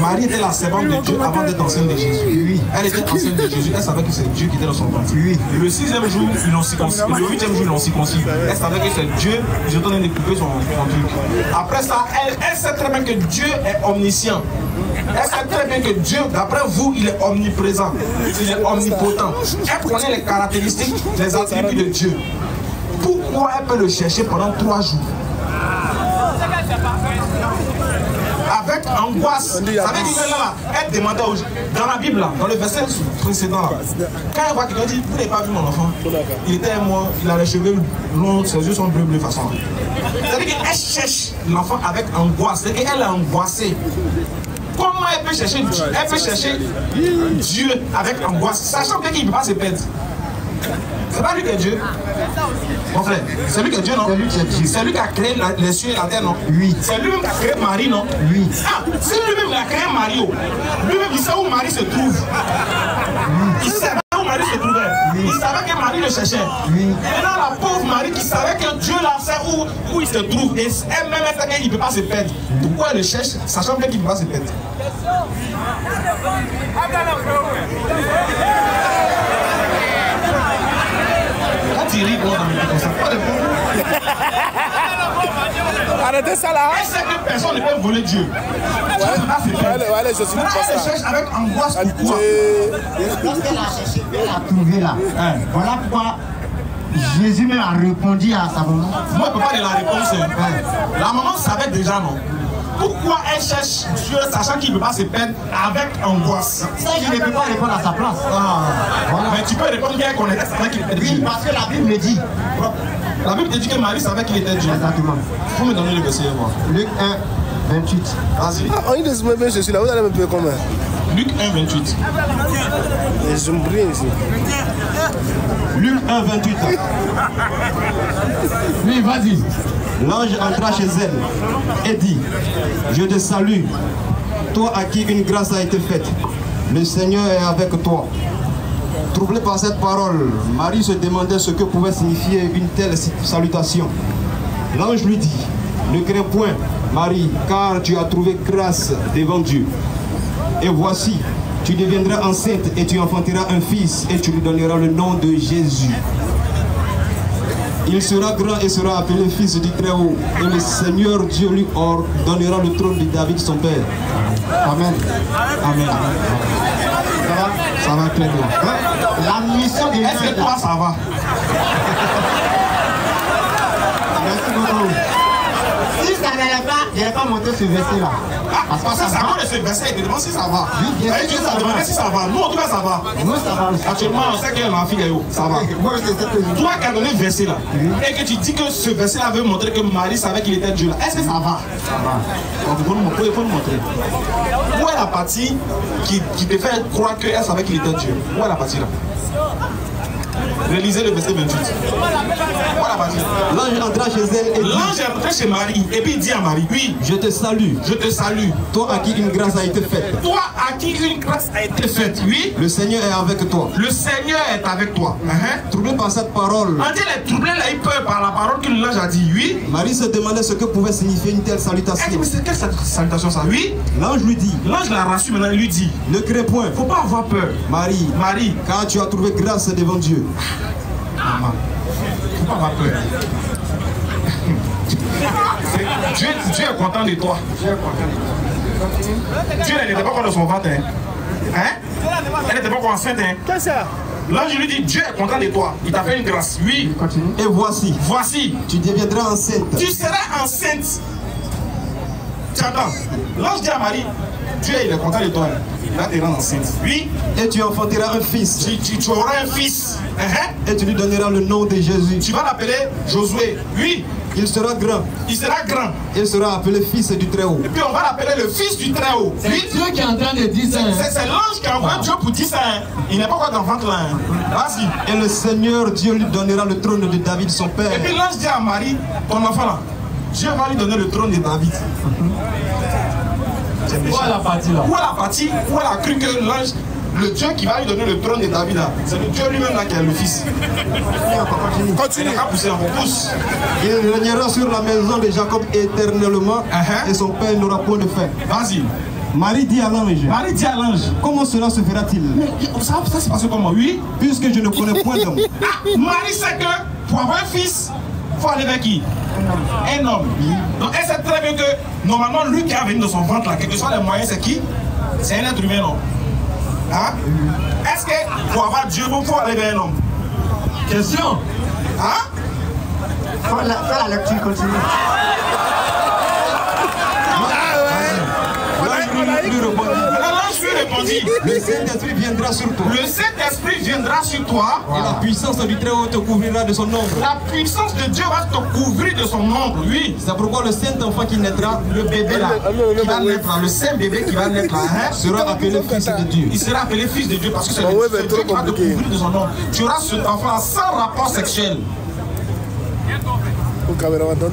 Marie était la servante de Dieu avant d'être enceinte de Jésus. Oui. Elle était enceinte de Jésus. Elle savait que c'est Dieu qui était dans son ventre. Oui. Et le 6e jour, ils l'ont circoncis. Le 8e jour, ils l'ont circoncis. Elle savait que c'est Dieu. Ils ont donné de couper son truc. Après ça, elle sait très bien que Dieu est omniscient. Elle sait très bien que Dieu, d'après vous, il est omniprésent, il est omnipotent. Elle connaît les caractéristiques, les attributs de Dieu. Pourquoi elle peut le chercher pendant 3 jours? Avec angoisse. Ça veut dire que là, elle demandait aux gens, dans la Bible, là, dans le verset précédent, là, quand elle voit quelqu'un dit, vous n'avez pas vu mon enfant, il était mort, il a les cheveux longs, ses yeux sont bleus de façon. Ça veut dire qu'elle cherche l'enfant avec angoisse, c'est-à-dire qu'elle est angoissée. Comment elle peut chercher Dieu? Elle peut chercher Dieu avec angoisse, sachant qu'il ne peut pas se perdre. C'est pas lui qui est Dieu. Mon frère, c'est lui qui est Dieu, non? C'est lui qui a créé les cieux et la terre, non? Oui. C'est lui-même qui a créé Marie, non? Oui. Ah, c'est lui-même qui a créé Marie. Lui-même, il sait où Marie se trouve. Il sait où Marie se trouvait. Il savait que Marie le cherchait. Oui. Maintenant, la pauvre Marie qui savait que Dieu la sait où il se trouve. Et elle-même, elle sait qu'il ne peut pas se perdre. Pourquoi elle le cherche, sachant qu'il ne peut pas se perdre? Arrêtez ça là. Elle sait que personne ne peut voler Dieu. Allez, je suis pas ça. Elle cherche avec angoisse. Pourquoi? Lorsqu'elle a cherché, elle a trouvé là. Voilà pourquoi Jésus même a répondu à sa maman. Moi, je ne peux pas de la réponse. La maman savait déjà, non? Pourquoi elle cherche Dieu, sachant qu'il ne peut pas se perdre avec angoisse? Ça, je ne peux pas répondre à sa place. Voilà. Mais tu peux répondre qu'elle connaissait, savait qu'il était Dieu. Oui, parce que la Bible me dit. La Bible te dit que Marie savait qu'il était Dieu. Exactement. Il faut me donner le verset, moi. Luc 1, 28. Vas-y. Ah, on dit de se mettre Jésus là, vous allez me payer combien? Luc 1, 28. Et je me brille ici. Luc 1, 28. Oui, vas-y. L'ange entra chez elle et dit, je te salue, toi à qui une grâce a été faite. Le Seigneur est avec toi. Troublée par cette parole, Marie se demandait ce que pouvait signifier une telle salutation. L'ange lui dit, ne crains point, Marie, car tu as trouvé grâce devant Dieu. Et voici, tu deviendras enceinte et tu enfanteras un fils et tu lui donneras le nom de Jésus. Il sera grand et sera appelé fils du Très-Haut. Et le Seigneur Dieu lui donnera le trône de David son père. Amen. Amen. Ça va très bien. La mission de est-ce que toi ça va? Merci beaucoup. Si ça n'allait pas, je n'allais pas monter ce verset-là. Parce que ça va de ce verset, il te demande si ça va. Oui, bien sûr. Dieu ça demande si ça va. Nous, en tout cas, ça va. Moi, ça va. Actuellement, on sait que ma fille est où? Ça va. Moi, je sais que Toi qui as donné le verset là, et que tu dis que ce verset là veut montrer que Marie savait qu'il était Dieu là, est-ce que ça va? ça va. Donc, il faut nous montrer. Où est la partie qui te fait croire qu'elle savait qu'il était Dieu? Où est la partie là? Relisez le verset 28. Voilà, l'ange entra chez elle et dit, l'ange est rentré chez Marie et puis il dit à Marie, oui, je te salue. Je te salue. Toi à qui une grâce a été faite. Toi à qui une grâce a été faite, oui. Le Seigneur est avec toi. Le Seigneur est avec toi. Troublé par cette parole. On dit les troublés, là, ils peur par la parole que l'ange a dit, oui. Marie se demandait ce que pouvait signifier une telle salutation. Mais c'est quelle salutation ça? Oui. L'ange lui dit. L'ange l'a rassuré maintenant, il lui dit. Ne crains point. Faut pas avoir peur. Marie. Marie. Car tu as trouvé grâce devant Dieu. Maman. Faut pas avoir peur. Dieu est content de toi. Dieu n'était pas encore dans son ventre. Elle n'était pas encore enceinte. Qu'est-ce que c'est? L'ange lui dit, Dieu est content de toi. Il t'a fait une grâce. Oui. Et voici. Voici. Tu deviendras enceinte. Tu seras enceinte. Tu entends? L'ange dit à Marie, Dieu il est content de toi. Il va te rendre enceinte. Oui. Et tu enfanteras un fils. Tu auras un fils. Et tu lui donneras le nom de Jésus. Tu vas l'appeler Josué. Oui. Il sera grand. Il sera grand. Il sera appelé fils du Très-Haut. Et puis on va l'appeler le fils du Très-Haut. C'est Dieu qui est en train de dire ça. C'est l'ange qui a envoyé Dieu pour dire ça. Il n'est pas encore dans le ventre là. Vas-y. Et le Seigneur Dieu lui donnera le trône de David son père. Et puis l'ange dit à Marie, ton enfant là, Dieu va lui donner le trône de David. Où est la partie là? Où est la partie où elle a cru que l'ange le Dieu qui va lui donner le trône de David, c'est le Dieu lui-même là qui est le fils. Continue. Il a poussé en pouce. Il régnera sur la maison de Jacob éternellement et son père n'aura point de fin. Vas-y. Marie dit à l'ange. Marie dit à l'ange. Comment cela se fera-t-il? Ça se passe comment? Oui. Puisque je ne connais point d'homme. Marie sait que pour avoir un fils, il faut aller vers qui? Un homme. Donc elle sait très bien que normalement lui qui a venu de son ventre là, quels que soient les moyens, c'est qui? C'est un être humain, non? Hein? Est-ce que pour avoir Dieu, il faut aller vers un homme? Question. Hein? Fais la lecture, continue. L'ange lui répondit, le Saint-Esprit viendra sur toi. le Saint-Esprit viendra sur toi. Et la puissance du Très-Haut te couvrira de son ombre. La puissance de Dieu va te couvrir de son ombre, oui. C'est pourquoi le Saint-Enfant qui naîtra, Le bébé là, qui va naître là, le saint bébé qui va naître là, sera appelé Fils de Dieu. il sera appelé fils de Dieu parce que c'est le Dieu qui va te couvrir de son ombre. Tu auras cet enfant sans rapport sexuel.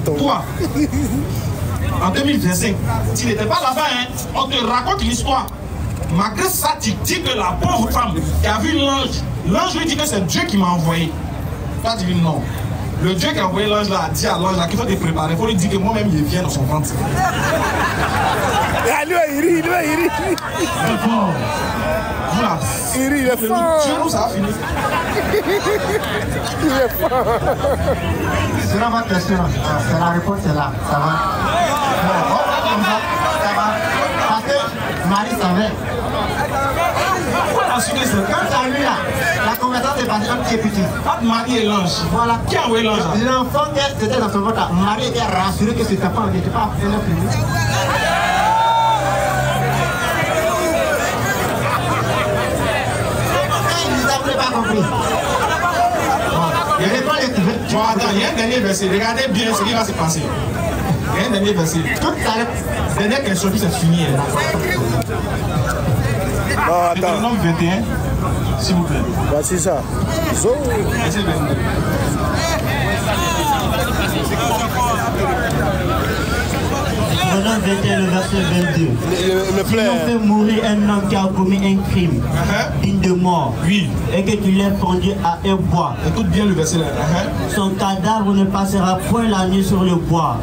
Toi, en 2025, tu n'étais pas là-bas, hein, on te raconte l'histoire. Malgré ça, tu dis que la pauvre femme qui a vu l'ange, l'ange lui dit que c'est Dieu qui m'a envoyé. Toi, tu dis non. Le Dieu qui a envoyé l'ange là a dit à l'ange là qu'il faut te préparer. Il faut lui dire que moi-même, il vient dans son ventre. Il rit. Voilà. Il est fort. Dieu nous a fini. Il est fort. C'est là votre question. C'est la réponse, c'est là. Ça va. Bon, on va comme ça. Ça va. Parce que Marie savait. Quand tu as lu là, la conversation s'est passée un petit petit. Entre Marie et l'ange. Voilà. Qui a envoyé l'ange là? L'enfant qui était dans son ventre, Marie était rassurée que cet enfant n'était pas un autre public. Ils n'avaient pas compris. Il n'y avait pas les... Bon, attends, il y a un dernier verset. Regardez bien ce qui va se passer. Il y a un dernier verset. Toute la Dernière question, puis c'est fini. Deutéronome 21, s'il vous plaît. Voici ça. Verset 22. Deutéronome 21, le verset 22. Si on fait mourir un homme qui a commis un crime digne de mort, Oui. et que tu l'aies pendu à un bois, Écoute bien le verset là. son cadavre ne passera point la nuit sur le bois,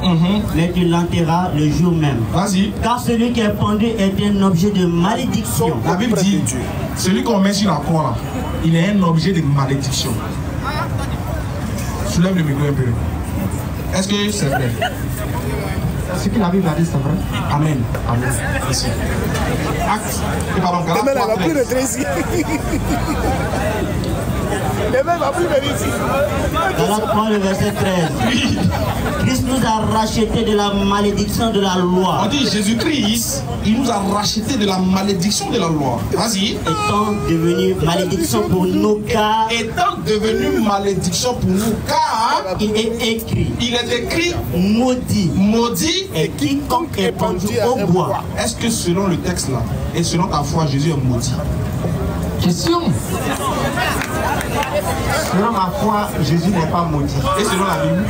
mais tu l'enterras le jour même. Vas-y. Car celui qui est pendu est un objet de malédiction. La Bible dit, celui qu'on met sur la croix là, il est un objet de malédiction. Soulève le micro un peu. Est-ce que c'est vrai? Ce que la Bible a dit, c'est vrai. Amen. Amen. Merci. Acte. Et pardon, Galates Demain, elle va plus 3:13. rentrer ici. Demain, elle va plus venir ici. Galates 3, le verset 13. Christ nous a rachetés de la malédiction de la loi, On dit Jésus-Christ, il nous a racheté de la malédiction de la loi. Vas-y. étant devenu malédiction pour nous, car Étant devenu malédiction pour nous, car il est écrit, il est écrit maudit maudit. est quiconque est pendu au bois. Est-ce que selon le texte là, et selon ta foi, Jésus est maudit? Question. Selon ma foi, Jésus n'est pas maudit. Et selon la Bible?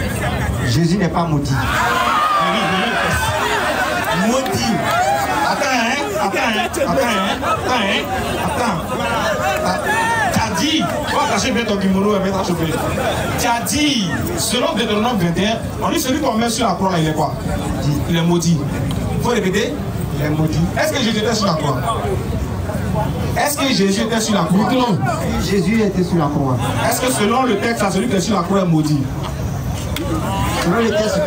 Jésus n'est pas maudit. Maudit. Attends. T'as dit, tu vas cacher bien ton kimono et mettre à choper. Tu as dit, selon Deutéronome 21, on dit celui qu'on met sur la croix, il est quoi? Il est maudit. Faut répéter? Il est maudit. Est-ce que Jésus était sur la croix? Est-ce que Jésus était sur la croix? Jésus était sur la croix. Est-ce que selon le texte, celui qui est sur la croix est maudit? Selon le texte.